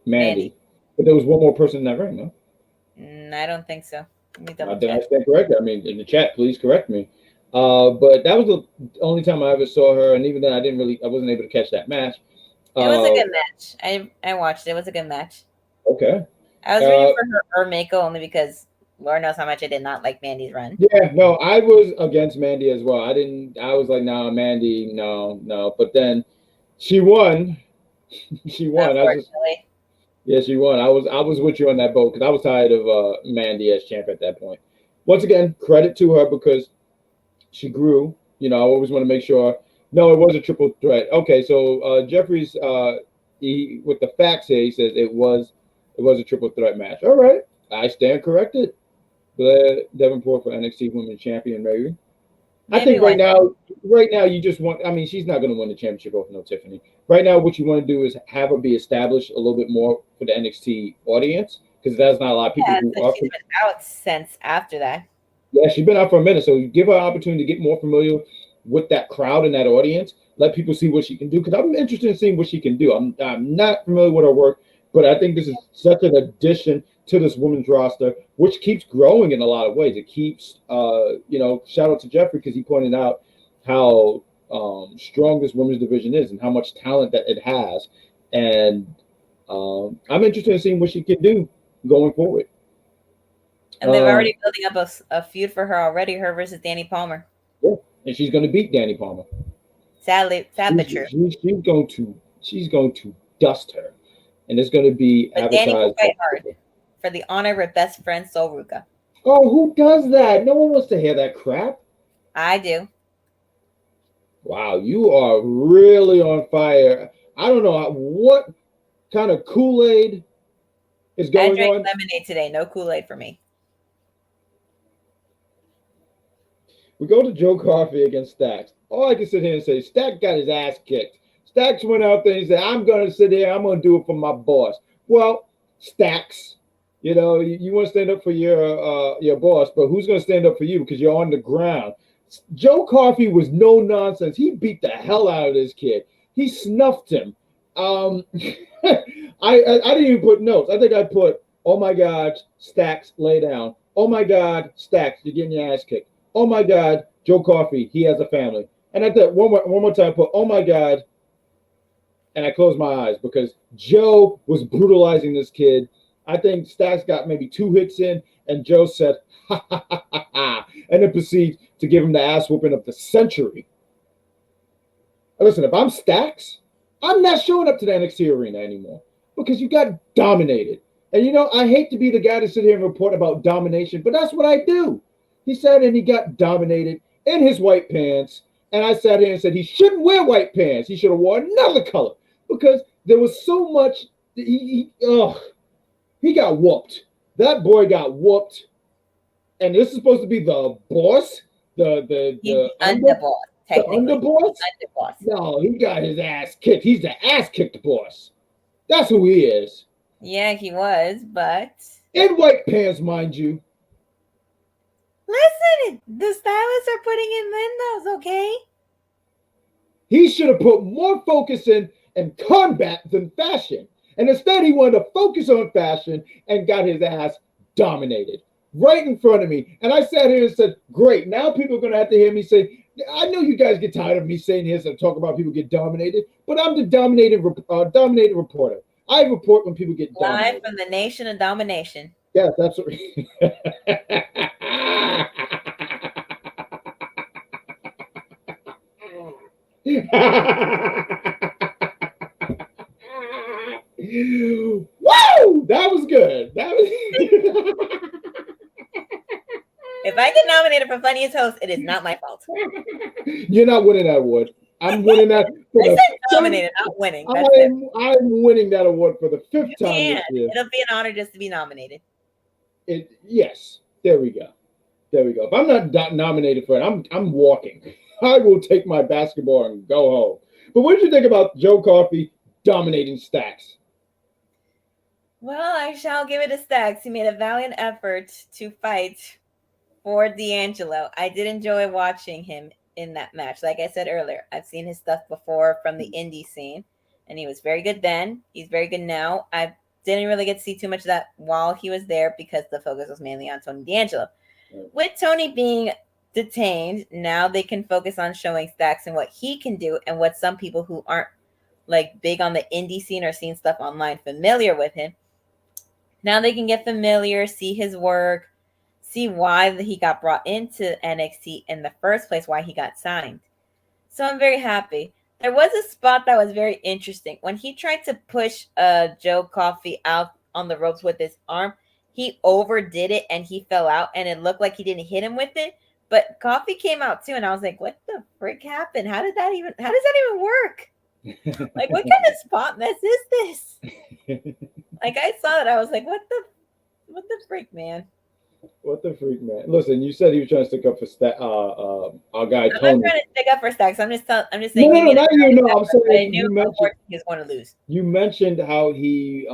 Mandy. But there was one more person in that ring, no? I don't think so. Did I stand corrected? I mean, in the chat, please correct me. But that was the only time I ever saw her, and even then, I wasn't able to catch that match. It was a good match. I watched it. It was a good match. Okay. I was rooting for her or Mako only because Lord knows how much I did not like Mandy's run. Yeah, no, I was against Mandy as well. I was like, no, Mandy, no. But then she won. She won. Yeah, she won. I was with you on that boat because I was tired of Mandy as champ at that point. Once again, credit to her because she grew. You know, I always want to make sure. No, it was a triple threat. Okay, so Jeffrey's with the facts here, he says it was a triple threat match. All right, I stand corrected. Blair Davenport for NXT Women's Champion, maybe. I think right now you just want. I mean, she's not going to win the championship over no Tiffany. Right now, what you want to do is have her be established a little bit more for the NXT audience because there's not a lot of people who are. She's been out since after that. Yeah, she's been out for a minute, so you give her an opportunity to get more familiar with that crowd and that audience. Let people see what she can do because I'm interested in seeing what she can do. I'm not familiar with her work, but I think this is such an addition to this women's roster, which keeps growing in a lot of ways. It keeps, shout out to Jeffrey because he pointed out how strong this women's division is and how much talent that it has. And I'm interested in seeing what she can do going forward. And they're already building up a feud for her already, her versus Danny Palmer. Yeah, and she's going to beat Danny Palmer. Sad but true. She's going to dust her, and it's going to be but advertised. Danny will fight hard for the honor of her best friend Saruka. Oh, who does that? No one wants to hear that crap. I do. Wow, you are really on fire. I don't know what kind of Kool-Aid is going on. I drank lemonade today. No Kool-Aid for me. We go to Joe Coffey against Stacks. All I can sit here and say, Stacks got his ass kicked. Stacks went out there and said, I'm going to sit here. I'm going to do it for my boss. Well, Stacks, you know, you want to stand up for your boss, but who's going to stand up for you because you're on the ground? Joe Coffey was no nonsense. He beat the hell out of this kid. He snuffed him. I didn't even put notes. I think I put, oh, my God, Stacks, lay down. Oh, my God, Stacks, you're getting your ass kicked. Oh my God, Joe Coffey, he has a family. And I thought one more time, I put, oh my God, and I closed my eyes because Joe was brutalizing this kid. I think Stacks got maybe 2 hits in, and Joe said, ha, ha, ha, ha, ha, and then proceeded to give him the ass whooping of the century. Now listen, if I'm Stacks, I'm not showing up to the NXT arena anymore because you got dominated. And you know, I hate to be the guy to sit here and report about domination, but that's what I do. He sat and he got dominated in his white pants. And I sat here and said he shouldn't wear white pants. He should have worn another color because there was so much. He got whooped. That boy got whooped. And this is supposed to be the boss, the underboss, technically. The underboss? No, he got his ass kicked. He's the ass kicked boss. That's who he is. Yeah, he was, but In white pants, mind you. listen, the stylists are putting in those, okay? He should have put more focus in combat than fashion. And instead, he wanted to focus on fashion and got his ass dominated right in front of me. And I sat here and said, great, now people are going to have to hear me say, I know you guys get tired of me saying this and talk about people get dominated, but I'm the dominated reporter. I report when people get dominated. Live from the nation of domination. Yes, that's what. Woo! That was good. That was. If I get nominated for funniest host, it is not my fault. You're not winning that award. I'm winning that. I said nominated, not winning. I'm winning that award for the fifth time this year. It'll be an honor just to be nominated. Yes. There we go. If I'm not nominated for it, I'm walking. I will take my basketball and go home. But what did you think about Joe Coffey dominating Stacks? Well, I shall give it to Stacks. He made a valiant effort to fight for D'Angelo. I did enjoy watching him in that match. Like I said earlier, I've seen his stuff before from the indie scene, and he was very good then. He's very good now. I didn't really get to see too much of that while he was there because the focus was mainly on Tony D'Angelo. With Tony being detained, now they can focus on showing Stacks and what he can do, and what some people who aren't like big on the indie scene or seeing stuff online familiar with him. Now they can get familiar, see his work, see why he got brought into NXT in the first place, why he got signed. So I'm very happy. There was a spot that was very interesting. When he tried to push Joe Coffey out on the ropes with his arm, he overdid it and he fell out, and it looked like he didn't hit him with it. But Coffey came out too, and I was like, what the frick happened? How does that even work? Like, what kind of spot mess is this? Like, I saw that, I was like, what the freak, man? What the freak, man? Listen, you said he was trying to stick up for our guy Tony. I'm not trying to stick up for Stacks. I'm just saying. No, not you. No, I'm saying I knew he was going to lose. You mentioned how he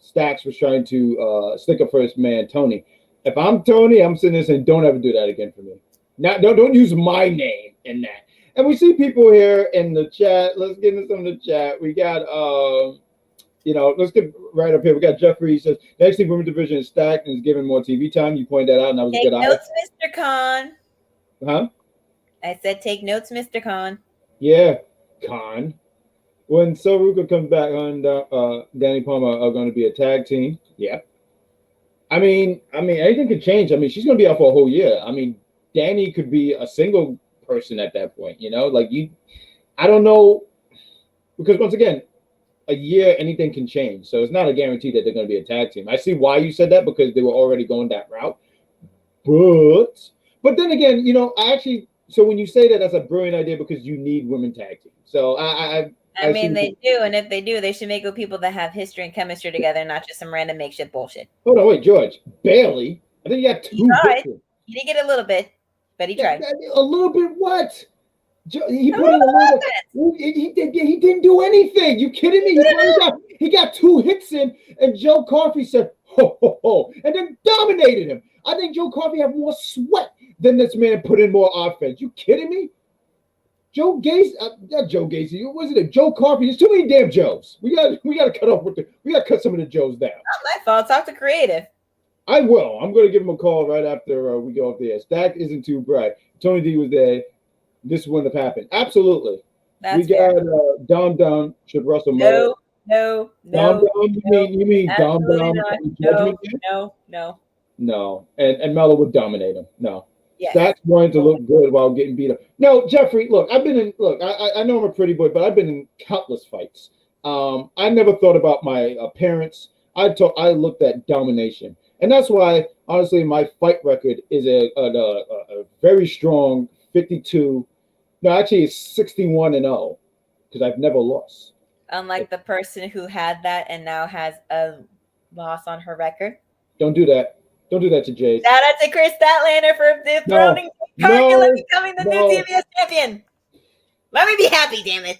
Stacks was trying to stick up for his man Tony. If I'm Tony, I'm sitting there saying, don't ever do that again for me. Now, don't use my name in that. And we see people here in the chat. Let's get into some of the chat. We got let's get right up here. We got Jeffrey. He says the NXT Women's Division is stacked and is given more TV time. You pointed that out, and that was take a good eye. Notes, Mr. Khan. Huh? I said take notes, Mr. Khan. Yeah, Khan. When Soruka comes back on, Danny Palmer are going to be a tag team. Yeah. I mean, anything could change. I mean, she's going to be out for a whole year. I mean, Danny could be a single person at that point. I don't know, because once again, a year, anything can change. So it's not a guarantee that they're going to be a tag team. I see why you said that, because they were already going that route. But then again, so when you say that, that's a brilliant idea, because you need women tag teams. So I mean, they do. And if they do, they should make it with people that have history and chemistry together, not just some random makeshift bullshit. Hold on, wait, George. Bailey. I think you got two. He tried. He did get a little bit, but he tried. A little bit what? He put in a little bit. He didn't do anything. You kidding me? He got 2 hits in, and Joe Coffey said, ho, ho, ho, and then dominated him. I think Joe Coffey had more sweat than this man put in more offense. You kidding me? Joe Gacy, not Joe Gacy. What was it? Joe Coffey. There's too many damn Joes. We got to cut some of the Joes down. Not my fault. Talk to creative. I will. I'm going to give him a call right after we go off the air. Stack isn't too bright. Tony D was there. This wouldn't have happened. Absolutely. That's we got Dom should wrestle. No. You mean Dom? No. And Mello would dominate him. No. Yes. That's going to look good while getting beat up. No, Jeffrey, look, I know I'm a pretty boy, but I've been in countless fights. I never thought about my appearance. I looked at domination. And that's why, honestly, my fight record is a very strong 52. No, actually, it's 61-0, because I've never lost. Unlike the person who had that and now has a loss on her record. Don't do that. Don't do that to Jace. Shout out to Chris Statlander for dethroning Cargill and becoming the new TBS champion. Let me be happy, damn it.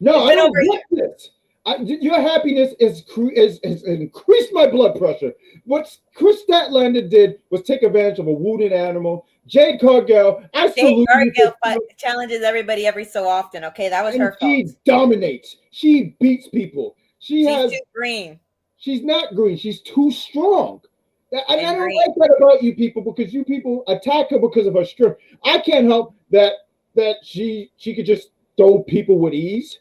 No, I don't get this. Your happiness has increased my blood pressure. What Chris Statlander did was take advantage of a wounded animal. Jade Cargill, I salute you. Challenges everybody every so often. Okay, that was her fault. She dominates. She beats people. She's too green. She's not green. She's too strong. And I don't like that about you people, because you people attack her because of her strength. I can't help that she could just throw people with ease.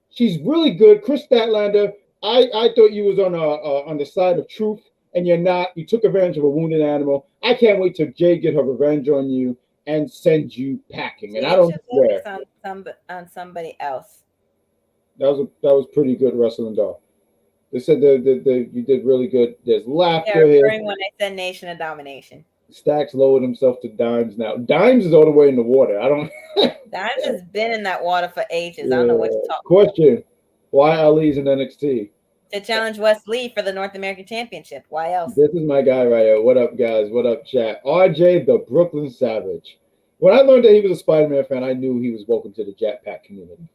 She's really good. Chris Statlander, I thought you was on the side of truth, and you're not. You took advantage of a wounded animal. I can't wait till Jade get her revenge on you and send you packing. And I don't swear on somebody else. That was pretty good wrestling, dog. They said that you did really good. There's laughter here. When I said Nation of Domination. Stacks lowered himself to Dimes now. Dimes is all the way in the water. I don't. Dimes has been in that water for ages. I don't know what you're talking. Question: why Ali's in NXT? To challenge Wes Lee for the North American Championship. Why else? This is my guy right here. What up, guys? What up, chat? RJ, the Brooklyn Savage. When I learned that he was a Spider-Man fan, I knew he was welcome to the Jetpack community.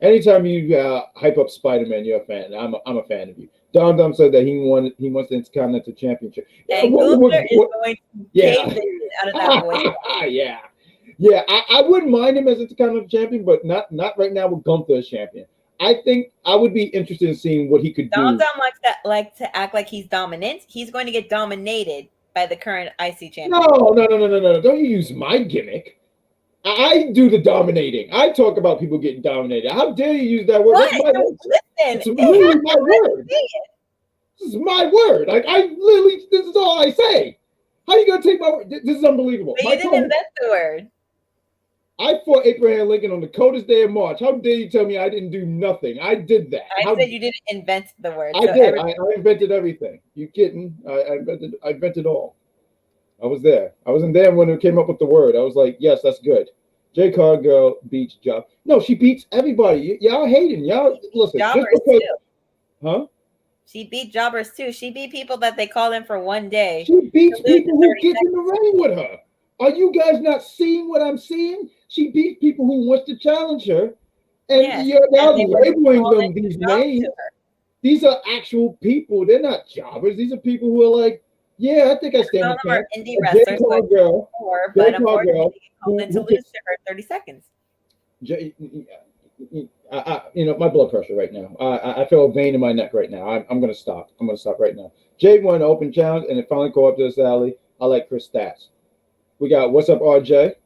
Anytime you hype up Spider-Man, you're a fan. I'm a fan of you. Dom said that he wants the Intercontinental Championship. And Gunther is going to cave out of that voice. Yeah. I wouldn't mind him as Intercontinental Champion, but not right now with Gunther as champion. I think I would be interested in seeing what he could do. Dom likes to act like he's dominant. He's going to get dominated by the current IC champion. No. Don't you use my gimmick. I do the dominating. I talk about people getting dominated. How dare you use that word? What? It's really my word. This is my word. This is all I say. How are you going to take my word? This is unbelievable. But you didn't invent the word. I fought Abraham Lincoln on the coldest day of March. How dare you tell me I didn't do nothing? I did that. I said you didn't invent the word. I did. I invented everything. You kidding? I invented all. I was there. I wasn't there when it came up with the word. I was like, yes, that's good. J. Cargill beats Job. No, she beats everybody. Y'all hating. Y'all listen. Jobbers too. Huh? She beat jobbers too. She beat people that they call in for one day. She beats people who get in the ring with her. Are you guys not seeing what I'm seeing? She beats people who wants to challenge her. And you're now labeling them these names. These are actual people. They're not jobbers. These are people who are like, yeah, I think I stand a chance. Indie wrestlers, but unfortunately, to lose to her 30 seconds. My blood pressure right now. I feel a vein in my neck right now. I'm going to stop. I'm going to stop right now. Jade won an open challenge, and it finally caught up to this alley. I like Chris Stats. We got What's Up, RJ.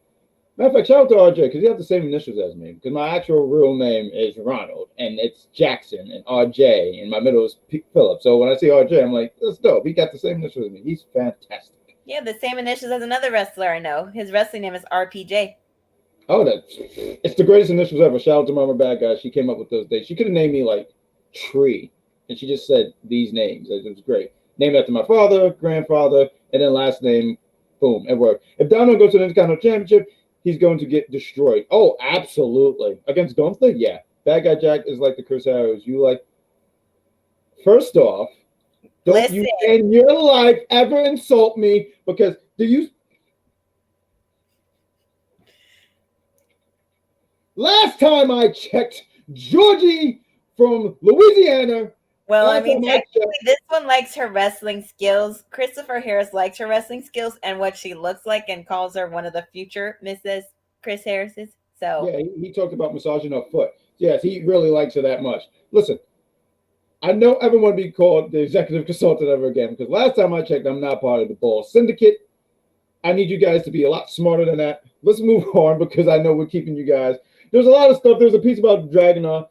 Matter of fact, shout out to RJ, because he has the same initials as me. Because my actual real name is Ronald, and it's Jackson, and RJ, and my middle is Philip. So when I see RJ, I'm like, that's dope. He got the same initials as me. He's fantastic. Yeah, the same initials as another wrestler I know. His wrestling name is RPJ. Oh, it's the greatest initials ever. Shout out to Mama Bad Guy. She came up with those days. She could have named me like Tree, and she just said these names. It was great. Named after my father, grandfather, and then last name. Boom, it worked. If Donald goes to the Intercontinental Championship, he's going to get destroyed. Oh, absolutely. Against Gunther? Yeah. Bad Guy Jack is like the Chris Harris. You like, first off, don't you in your life ever insult me, because last time I checked, Georgie from Louisiana. Well, I mean, technically, this one likes her wrestling skills. Christopher Harris likes her wrestling skills and what she looks like, and calls her one of the future Mrs. Chris Harris's. So yeah, he talked about massaging her foot. Yes, he really likes her that much. Listen, I don't ever want to be called the executive consultant ever again, because last time I checked, I'm not part of the Ball Syndicate. I need you guys to be a lot smarter than that. Let's move on, because I know we're keeping you guys. There's a lot of stuff. There's a piece about Dragunov.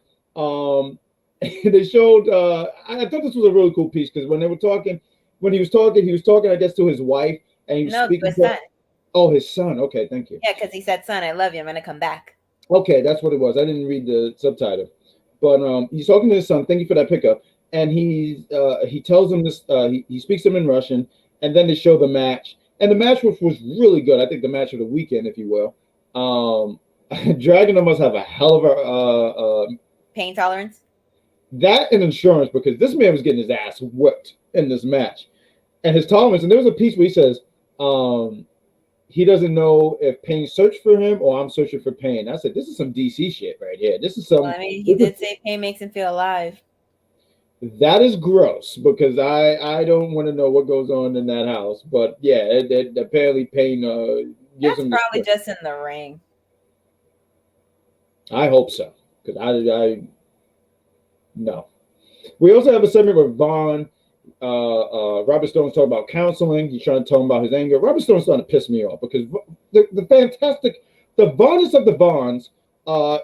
They showed. I thought this was a really cool piece, because when he was talking, I guess, to his wife, and he was speaking to his son. Oh, his son. Okay, thank you. Yeah, because he said, "Son, I love you. I'm gonna come back." Okay, that's what it was. I didn't read the subtitle, but he's talking to his son. Thank you for that pickup. And he tells him this. He speaks to him in Russian, and then they show the match, and the match was really good. I think the match of the weekend, if you will. Dragunov must have a hell of a pain tolerance. That and insurance, because this man was getting his ass whipped in this match, and his tolerance. And there was a piece where he says, he doesn't know if pain searched for him or I'm searching for pain. I said, this is some DC shit right here. This is some. Well, I mean, he did say pain makes him feel alive. That is gross because I don't want to know what goes on in that house. But yeah, it apparently Payne gives That's him the probably script. just in the ring. I hope so because I no. We also have a segment where Vaughn, Robert Stone's talking about counseling. He's trying to tell him about his anger. Robert Stone's starting to piss me off because the Vaughns of the Vaughns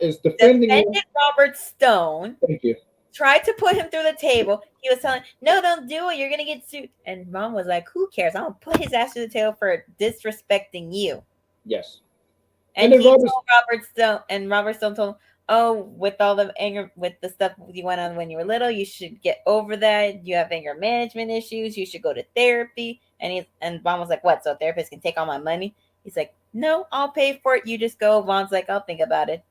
is defending him. Defended Robert Stone. Thank you. Tried to put him through the table. He was telling, no, don't do it. You're going to get sued. And Mom was like, who cares? I'm going to put his ass through the table for disrespecting you. Yes. And he told Robert Stone, and Robert Stone told him, oh, with all the anger, with the stuff you went on when you were little, you should get over that. You have anger management issues. You should go to therapy. And Vaughn was like, what? So a therapist can take all my money? He's like, no, I'll pay for it. You just go. Vaughn's like, I'll think about it.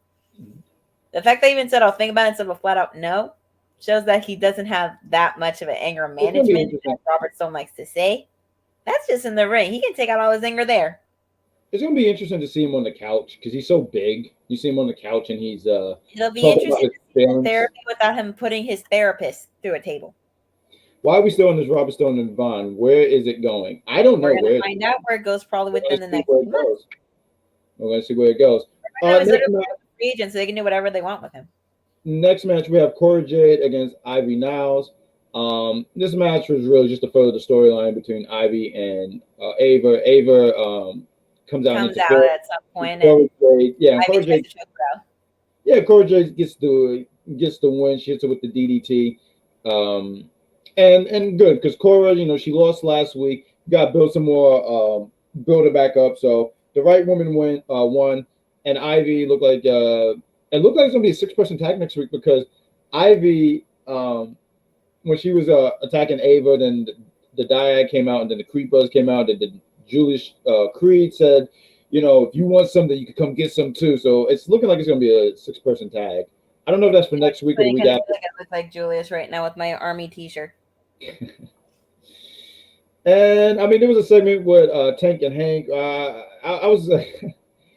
The fact that he even said, I'll think about it instead of a flat out no, shows that he doesn't have that much of an anger management, as Robert Stone likes to say. That's just in the ring. He can take out all his anger there. It's going to be interesting to see him on the couch because he's so big. You see him on the couch and he's it'll be interesting to see him in therapy without him putting his therapist through a table. Why are we still on this Robert Stone and Vaughn? Where is it going? I don't know. We're going to find out where it goes probably within the next month. We're going to see where it goes. Agent, so they can do whatever they want with him. Next match, we have Cora Jade against Ivy Niles. This match was really just to further the storyline between Ivy and Ava. Ava comes out at some point. Cora Jade gets the win. She hits her with the DDT. And good because Cora, she lost last week. Got build some more, build it back up. So the right woman won, and Ivy looked like it looked like it's gonna be a 6-person tag next week because Ivy, when she was attacking Ava, then the Dyad came out, and then the Creepers came out, and the Julius Creed said, if you want something, you can come get some too. So it's looking like it's gonna be a 6-person tag. I don't know if that's for next week or the week after. I look like Julius right now with my army T-shirt. And I mean, there was a segment with Tank and Hank. I was.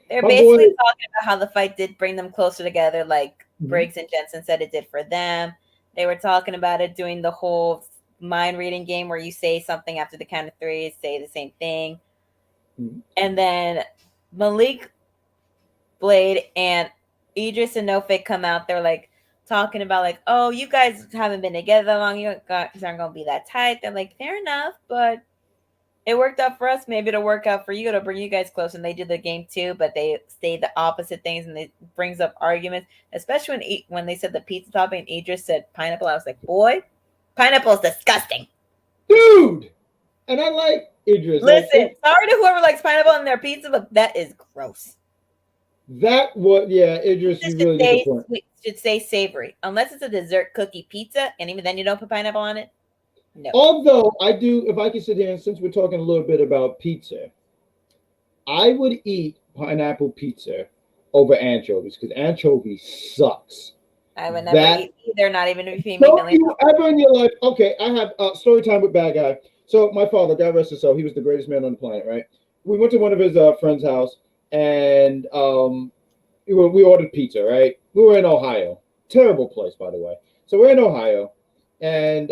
They're basically talking about how the fight did bring them closer together, like Briggs and Jensen said it did for them. They were talking about it doing the whole mind reading game where you say something after the count of 3, say the same thing, and then Malik Blade and Idris and Nofik come out. They're like talking about like, oh, you guys haven't been together that long. You guys aren't going to be that tight. They're like, fair enough, but it worked out for us. Maybe it'll work out for you. It'll bring you guys close. And they did the game too, but they say the opposite things, and it brings up arguments, especially when they said the pizza topping and Idris said pineapple. I was like, boy, pineapple is disgusting. Dude! And I like Idris. Listen, sorry to whoever likes pineapple on their pizza, but that is gross. Idris, you really get the point. Should say savory. Unless it's a dessert cookie pizza, and even then you don't put pineapple on it. No. Although I do, if I can sit here, and since we're talking a little bit about pizza, I would eat pineapple pizza over anchovies because anchovies sucks. I would never eat either, not even if you don't you ever in your life. Okay, I have story time with Bad Guy. So my father, God rest his soul, he was the greatest man on the planet, right? We went to one of his friend's house, and we ordered pizza, right? We were in Ohio. Terrible place, by the way. So we're in Ohio, and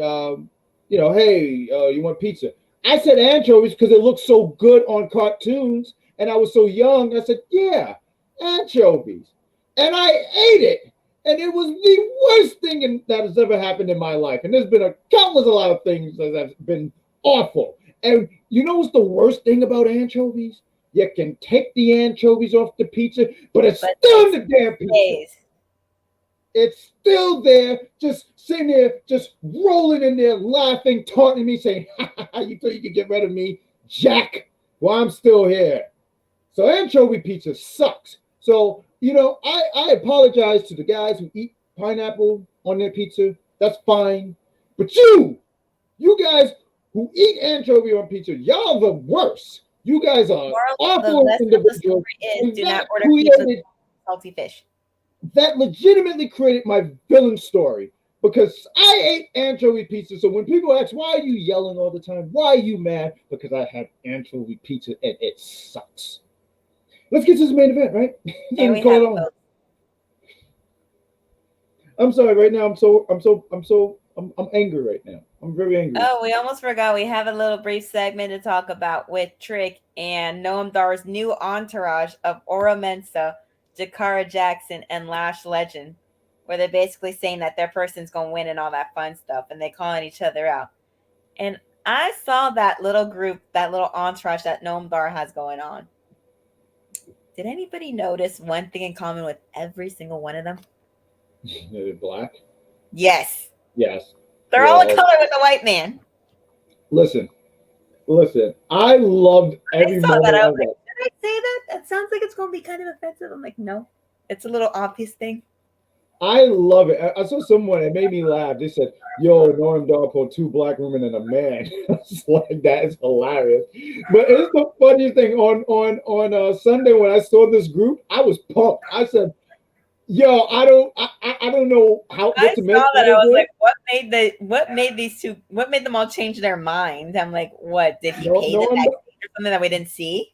hey, you want pizza? I said anchovies because it looked so good on cartoons, and I was so young. I said, yeah, anchovies. And I ate it, and it was the worst thing that has ever happened in my life. And there's been a lot of things that have been awful. And you know what's the worst thing about anchovies? You can take the anchovies off the pizza, but it's still in the damn pizza. It's still there, just sitting there, just rolling in there, laughing, taunting me, saying, you thought you could get rid of me, Jack? Well, I'm still here. So anchovy pizza sucks. So, I apologize to the guys who eat pineapple on their pizza. That's fine. But you guys who eat anchovy on pizza, y'all the worst. You guys are awful individuals. Do not order pizza with salty fish. That legitimately created my villain story because I ate anchovy pizza. So when people ask, why are you yelling all the time? Why are you mad? Because I had anchovy pizza and it sucks. Let's get to this main event, right? I'm sorry. Right now, I'm angry right now. I'm very angry. Oh, we almost forgot. We have a little brief segment to talk about with Trick and Noam Dar's new entourage of Ora Mensa, Jakara Jackson, and Lash Legend, where they're basically saying that their person's going to win and all that fun stuff, and they calling each other out. And I saw that little group, that little entourage that Noam Dar has going on. Did anybody notice one thing in common with every single one of them? They're black. Yes. Yes. They're all in color with a white man. Listen. I loved every moment that. I of was like, that. did I say that? That sounds like it's going to be kind of offensive. I'm like, no. It's a little obvious thing. I love it. I saw someone, it made me laugh. They said, yo, Norm Dog pulled 2 black women and a man. I was like, that is hilarious. But it's the funniest thing. On Sunday when I saw this group, I was pumped. I said, yo, I don't know how I saw that. I was like, what made them all change their mind? I'm like, what? Did he pay them backstage or something that we didn't see?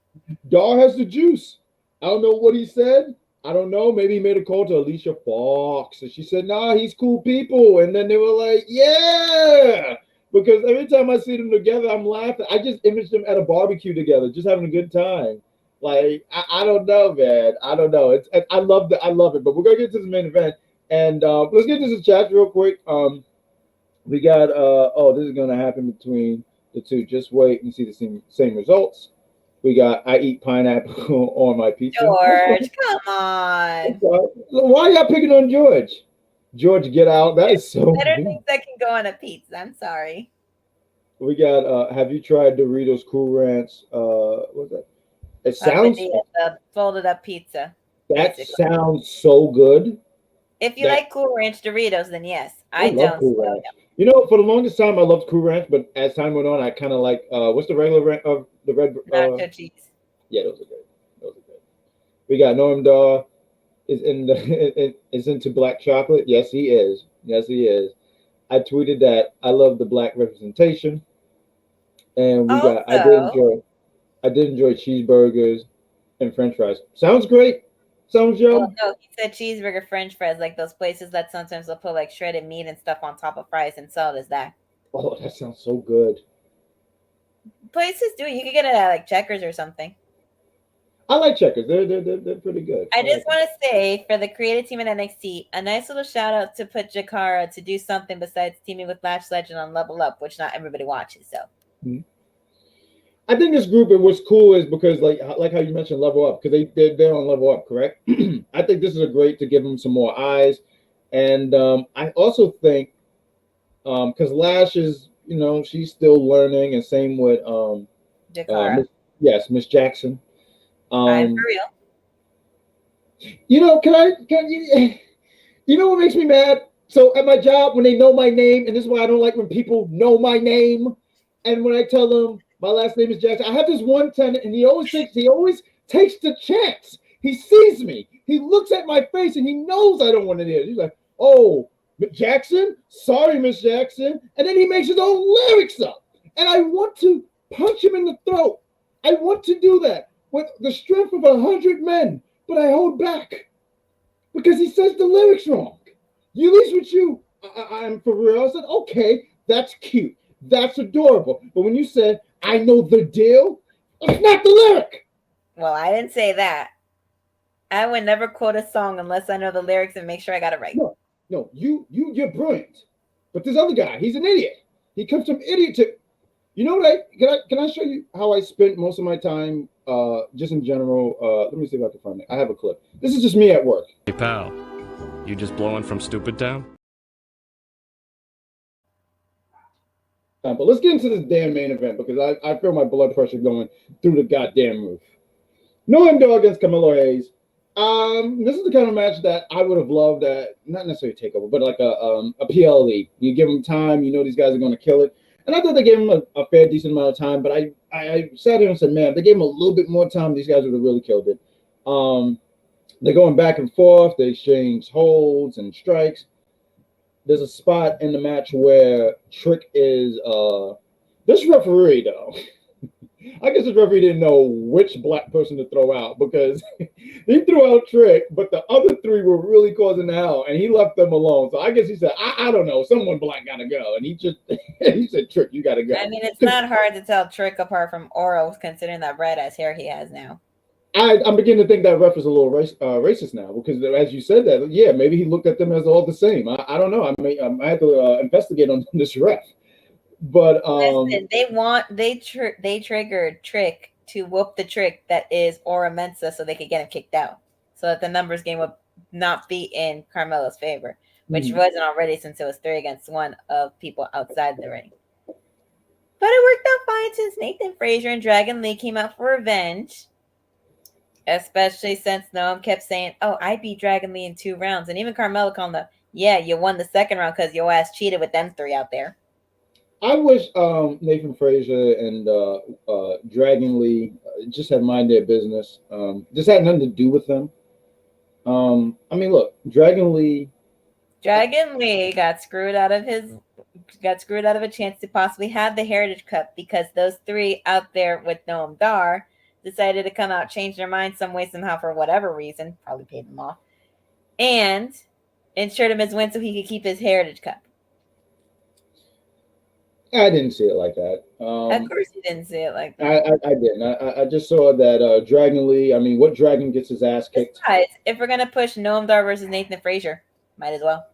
Dog has the juice. I don't know what he said. I don't know. Maybe he made a call to Alicia Fox, and she said, "Nah, he's cool people." And then they were like, "Yeah," because every time I see them together, I'm laughing. I just imaged them at a barbecue together, just having a good time. Like I don't know, man. I don't know. I love that. I love it. But we're gonna get to the main event, and let's get to the chat real quick. We got this is gonna happen between the two. Just wait and see the same results. We got I eat pineapple on my pizza. George, come on. Why are y'all picking on George? George, get out. That is so better things that can go on a pizza. I'm sorry. We got have you tried Doritos Cool Ranch? What's that? It sounds the folded up pizza. That sounds so good. If you like Cool Ranch Doritos, then yes. I love don't. Cool Ranch. You know, for the longest time, I loved Cool Ranch, but as time went on, I kind of like what's the regular ranch of the red? Nacho cheese. Yeah, those are good. We got Norm Daw is into black chocolate. Yes, he is. I tweeted that I love the black representation, and we got I did enjoy cheeseburgers and French fries. Sounds great. Sounds yum. Well, no, he said cheeseburger French fries, like those places that sometimes will put like shredded meat and stuff on top of fries and sell it as that. Oh, that sounds so good. Places do it. You could get it at like Checkers or something. I like Checkers. They're pretty good. I just want to say for the creative team at NXT, a nice little shout out to put Jakara to do something besides teaming with Lash Legend on Level Up, which not everybody watches. So. Mm-hmm. I think this group, what's cool is because like how you mentioned Level Up, because they're on Level Up, correct? I think this is a great to give them some more eyes, and I also think because Lash is, you know, she's still learning, and same with Jakara. Miss Jackson. I'm for real. You know, you know what makes me mad? So at my job, when they know my name, and this is why I don't like when people know my name, and when I tell them my last name is Jackson, I have this one tenant, and he always takes the chance. He sees me, he looks at my face, and he knows I don't want to hear it. He's like, "Oh, Jackson, sorry, Miss Jackson," and then he makes his own lyrics up, and I want to punch him in the throat. I want to do that with the strength of 100 men, but I hold back because he says the lyrics wrong. At least with you, I'm for real. I said, okay, that's cute. That's adorable. But when you said, I know the deal, it's not the lyric. Well, I didn't say that. I would never quote a song unless I know the lyrics and make sure I got it right. No, you're brilliant. But this other guy, he's an idiot. He comes from idiot to, you know what? Can I show you how I spent most of my time, just in general? Let me see if I can find it. I have a clip. This is just me at work. Hey pal, you just blowing from Stupid Town? But let's get into this damn main event because I feel my blood pressure going through the goddamn roof. Noam Dar against Carmelo Hayes. This is the kind of match that I would have loved at, not necessarily takeover, but like a PLE. You give them time, you know these guys are going to kill it. And I thought they gave him a fair, decent amount of time, but I sat here and said, man, if they gave him a little bit more time, these guys would have really killed it. They're going back and forth. They exchange holds and strikes. There's a spot in the match where Trick is this referee, though. I guess the referee didn't know which black person to throw out because he threw out Trick, but the other three were really causing hell, and he left them alone. So I guess he said, I don't know, someone black gotta go, and he just he said, Trick, you gotta go. I mean, it's not hard to tell Trick apart from Oro, considering that red ass hair he has now. I'm beginning to think that ref is a little racist now because, as you said that, yeah, maybe he looked at them as all the same. I don't know. I have to investigate on this ref. But listen, they triggered Trick to whoop the Trick that is Ora Mensa so they could get him kicked out, so that the numbers game would not be in Carmelo's favor, which wasn't already since it was 3 against 1 of people outside the ring. But it worked out fine since Nathan Frazier and Dragon Lee came out for revenge. Especially since Noam kept saying, "Oh, I beat Dragon Lee in 2 rounds," and even Carmelo called him, "Yeah, you won the 2nd round because your ass cheated with them 3 out there." I wish Nathan Frazier and Dragon Lee just had mind their business. This had nothing to do with them. I mean, look, Dragon Lee got screwed out of a chance to possibly have the Heritage Cup because those 3 out there with Noam Dar decided to come out, change their mind some way, somehow, for whatever reason, probably paid them off, and ensured him his win so he could keep his Heritage Cup. I didn't see it like that. Of course you didn't see it like that. I didn't. I just saw that Dragon Lee, I mean, what Dragon gets his ass kicked? Besides, if we're going to push Noam Dar versus Nathan Frazier, might as well.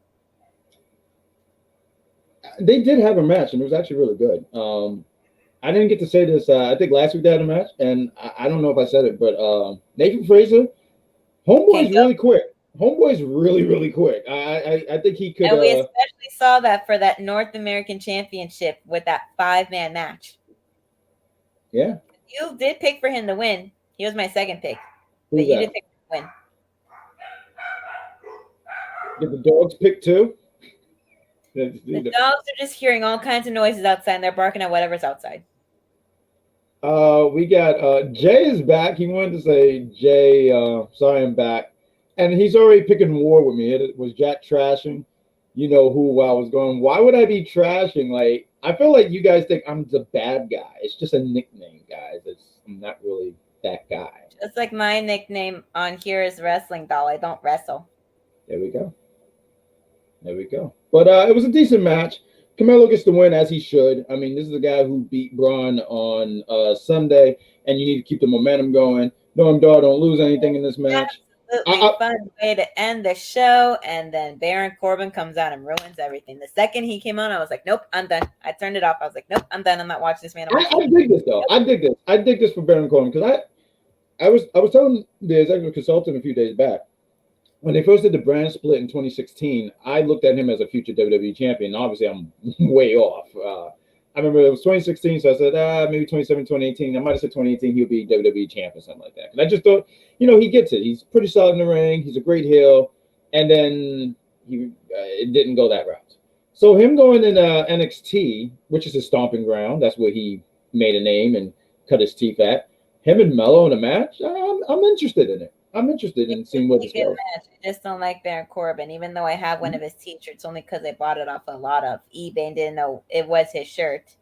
They did have a match, and it was actually really good. I didn't get to say this. I think last week they had a match, and I don't know if I said it, but Nathan Frazier, Homeboy's really quick. Homeboy's really, really quick. I think he could. And we especially saw that for that North American Championship with that 5-man match. Yeah. You did pick for him to win. He was my 2nd pick. Who's but you that? did pick to win. Did the dogs pick too? The dogs are just hearing all kinds of noises outside, and they're barking at whatever's outside. We got Jay is back. He wanted to say, Jay, sorry I'm back. And he's already picking war with me. It was Jack trashing. You know who I was going, why would I be trashing? Like, I feel like you guys think I'm the bad guy. It's just a nickname, guys. I'm not really that guy. Just like my nickname on here is Wrestling Doll. I don't wrestle. There we go. But it was a decent match. Carmelo gets the win as he should. I mean, this is a guy who beat Bron on Sunday, and you need to keep the momentum going. Noam Dar don't lose anything in this match. Absolutely fun way to end the show, and then Baron Corbin comes out and ruins everything. The second he came on, I was like, nope, I'm done. I turned it off. I was like, nope, I'm done. I'm not watching this man. I dig this though. Nope. I dig this for Baron Corbin because I was telling the executive consultant a few days back when they first did the brand split in 2016. I looked at him as a future WWE champion. Obviously, I'm way off. I remember it was 2016, so I said, maybe 2017, 2018. I might have said 2018 he'll be WWE champ or something like that. And I just thought, he gets it. He's pretty solid in the ring. He's a great heel. And then it didn't go that route. So him going in NXT, which is his stomping ground, that's where he made a name and cut his teeth at. Him and Melo in a match, I'm interested in it. I'm interested in seeing what this goes. I just don't like Baron Corbin, even though I have one of his t-shirts, only because I bought it off a lot of eBay and didn't know it was his shirt.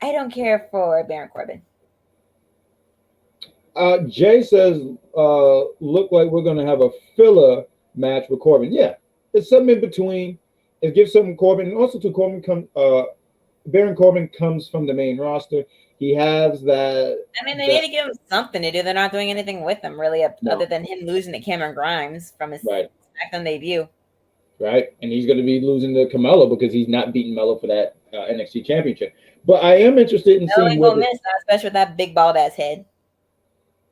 I don't care for Baron Corbin. Jay says, look like we're going to have a filler match with Corbin. Yeah, it's something in between. It gives something Corbin. And also, Baron Corbin comes from the main roster. He has that. I mean, they need to give him something to do. They're not doing anything with him, really, other than him losing to Cameron Grimes from his SmackDown debut. Right, and he's going to be losing to Carmelo because he's not beating Melo for that NXT Championship. But I am interested in seeing what miss, especially with that big bald ass head.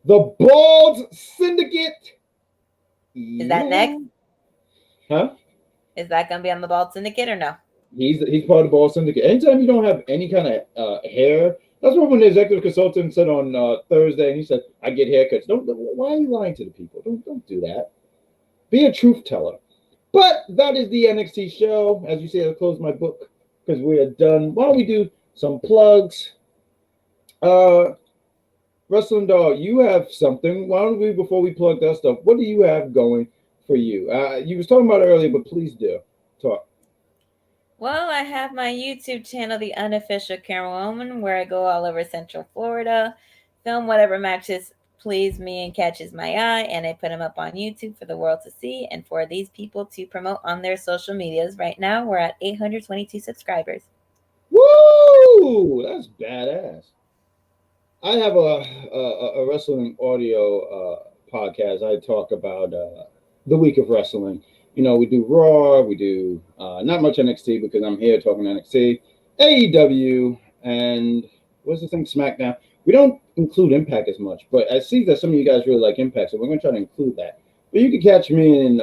The Bald Syndicate. Is that next? Huh? Is that going to be on the Bald Syndicate or no? He's part of the Bald Syndicate. Anytime you don't have any kind of hair. That's what when the executive consultant said on Thursday, and he said, "I get haircuts." Why are you lying to the people? Don't do that. Be a truth teller. But that is the NXT show. As you see, I closed my book because we are done. Why don't we do some plugs? Wrestling Dog, you have something. Why don't we, before we plug that stuff, what do you have going for you? You was talking about it earlier, but please do talk. Well, I have my YouTube channel, The Unofficial Camera Woman, where I go all over Central Florida, film whatever matches please me and catches my eye, and I put them up on YouTube for the world to see and for these people to promote on their social medias. Right now, we're at 822 subscribers. Woo! That's badass. I have a wrestling audio podcast. I talk about the week of wrestling. You know, we do Raw, we do not much NXT because I'm here talking NXT, AEW, and what's the thing, SmackDown. We don't include Impact as much, but I see that some of you guys really like Impact, so we're going to try to include that. But you can catch me and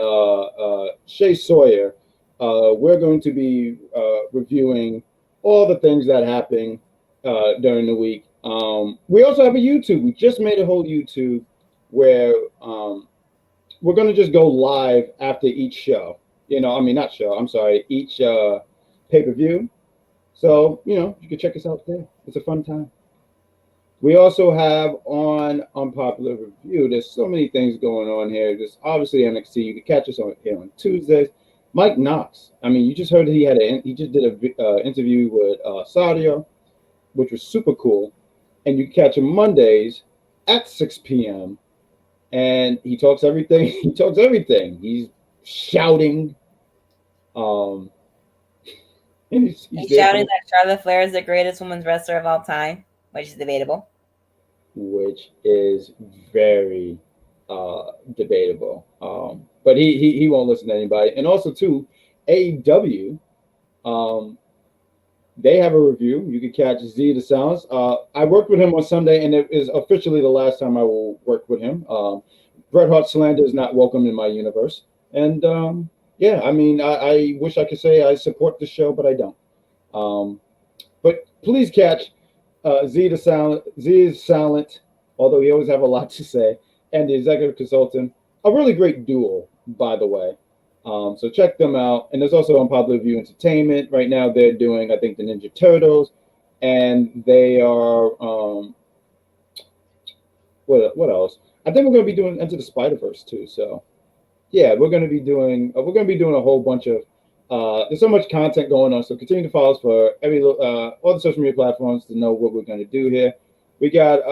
Shay Sawyer. We're going to be reviewing all the things that happen during the week. We also have a YouTube. We just made a whole YouTube where we're going to just go live after each show. You know, I mean, not show, I'm sorry, each pay-per-view. So, you know, you can check us out there. It's a fun time. We also have on Unpopular Review, there's so many things going on here. There's obviously NXT. You can catch us here on Tuesdays. Mike Knox. I mean, you just heard that he just did a interview with Sadio, which was super cool. And you can catch him Mondays at 6 p.m. And he talks everything. He talks everything. He's shouting. And he's shouting that Charlotte Flair is the greatest women's wrestler of all time, which is debatable. Which is very debatable. But he won't listen to anybody. And also, too, AEW, they have a review. You can catch Z the Sounds. I worked with him on Sunday, and it is officially the last time I will work with him. Bret Hart slander is not welcome in my universe. And yeah, I mean, I wish I could say I support the show, but I don't. But please catch Z the Silent. Z is silent, although he always have a lot to say, and the executive consultant. A really great duo, by the way. So check them out. And there's also Unpopular View Entertainment. Right now they're doing, I think, the Ninja Turtles. And they are, what else? I think we're going to be doing Into the Spider-Verse too. So yeah, we're going to be doing a whole bunch of, there's so much content going on. So continue to follow us for all the social media platforms to know what we're going to do here. We got,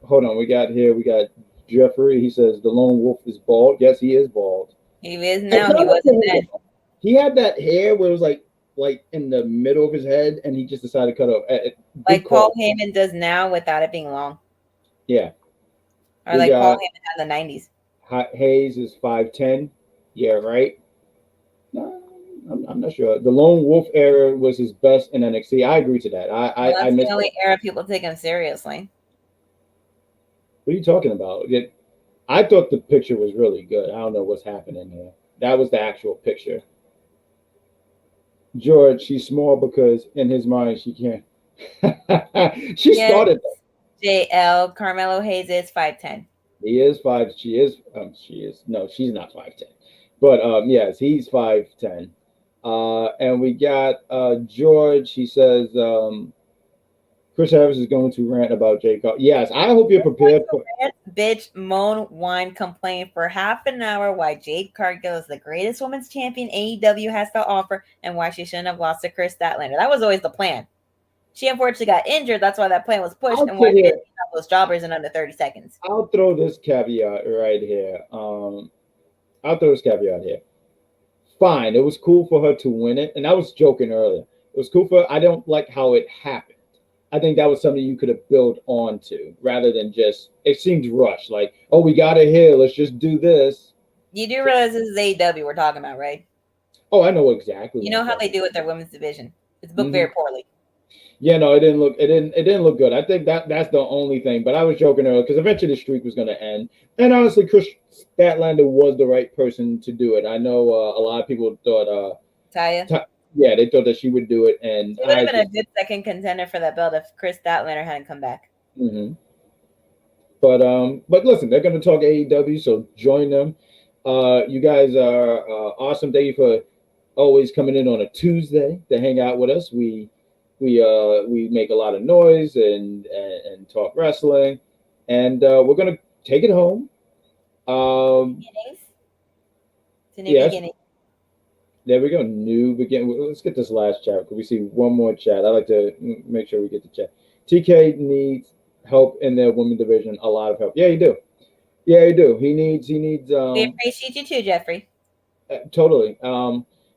we got Jeffrey. He says the lone wolf is bald. Yes, he is bald. He is now. He wasn't then. He had that hair where it was like in the middle of his head, and he just decided to cut it off. Like Paul Heyman does now without it being long. Yeah. Or like Paul Heyman had in the 90s. Hayes is 5'10". Yeah, right. No, I'm not sure. The Lone Wolf era was his best in NXT. I agree to that. That's the only era people take him seriously. What are you talking about? I thought the picture was really good. I don't know what's happening here. That was the actual picture. George, she's small because in his mind she can't. Started. JL Carmelo Hayes is 5'10". He is 5. She is. No, she's not 5'10". But yes, he's 5'10". And we got George. He says Chris Harris is going to rant about Jay Cargill. Yes, I hope you're prepared for bitch, moan, whine, complain for half an hour why Jade Cargill is the greatest women's champion AEW has to offer and why she shouldn't have lost to Chris Statlander. That was always the plan. She unfortunately got injured. That's why that plan was pushed and why she didn't have those jobbers in under 30 seconds. I'll throw this caveat right here. Fine, it was cool for her to win it. And I was joking earlier. It was cool for her. I don't like how it happened. I think that was something you could have built onto rather than just, it seemed rushed. Like, oh, we got her here. Let's just do this. You do realize this is AEW we're talking about, right? Oh, I know exactly. You know how they do with their women's division. It's booked very poorly. Yeah, no, it didn't look good. I think that's the only thing. But I was joking earlier because eventually the streak was going to end. And honestly, Chris Statlander was the right person to do it. I know a lot of people thought Taya. Yeah, they thought that she would do it, and she would have been a good second contender for that belt if Chris Statlander hadn't come back. Mm-hmm. But listen, they're going to talk AEW, so join them. You guys are awesome. Thank you for always coming in on a Tuesday to hang out with us. We make a lot of noise and talk wrestling, and we're going to take it home. Yes. There we go. New begin. Let's get this last chat. Could we see one more chat? I like to make sure we get the chat. TK needs help in their women division. A lot of help. Yeah, you do. Yeah, you do. He needs. We appreciate you too, Jeffrey. Totally.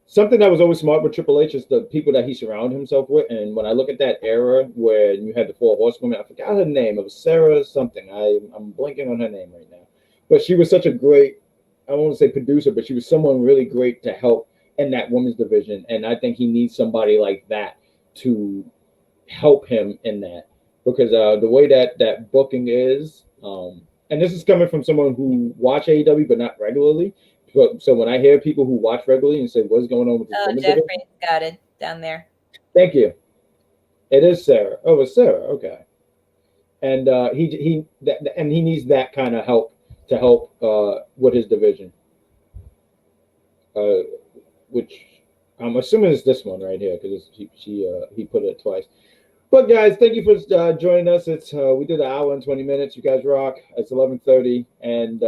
Something that was always smart with Triple H is the people that he surrounded himself with. And when I look at that era where you had the four horsewomen, I forgot her name. It was Sarah something. I'm blanking on her name right now. But she was such a great, I won't say producer, but she was someone really great to help in that women's division. And I think he needs somebody like that to help him in that. Because the way that booking is, and this is coming from someone who watch AEW but not regularly. But so when I hear people who watch regularly and say, "What's going on with this?" Oh, Jeffrey's got it down there. Thank you. It is Sarah. Oh, it's Sarah. Okay. And he needs that kind of help to help with his division. Which I'm assuming is this one right here because he put it twice. But guys, thank you for joining us. It's we did an hour and 20 minutes. You guys rock. It's 11:30 and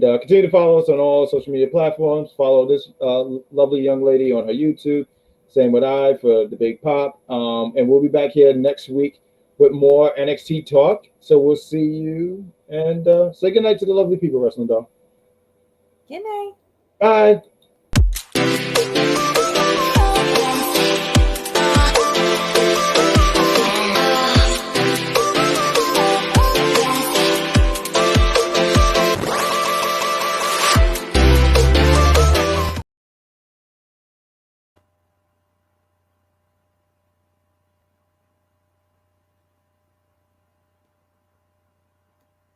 continue to follow us on all social media platforms. Follow this lovely young lady on her YouTube. Same with I for the Big Pop. And we'll be back here next week with more NXT talk. So we'll see you and say good night to the lovely people, Wrestling Doll. Good night. Bye.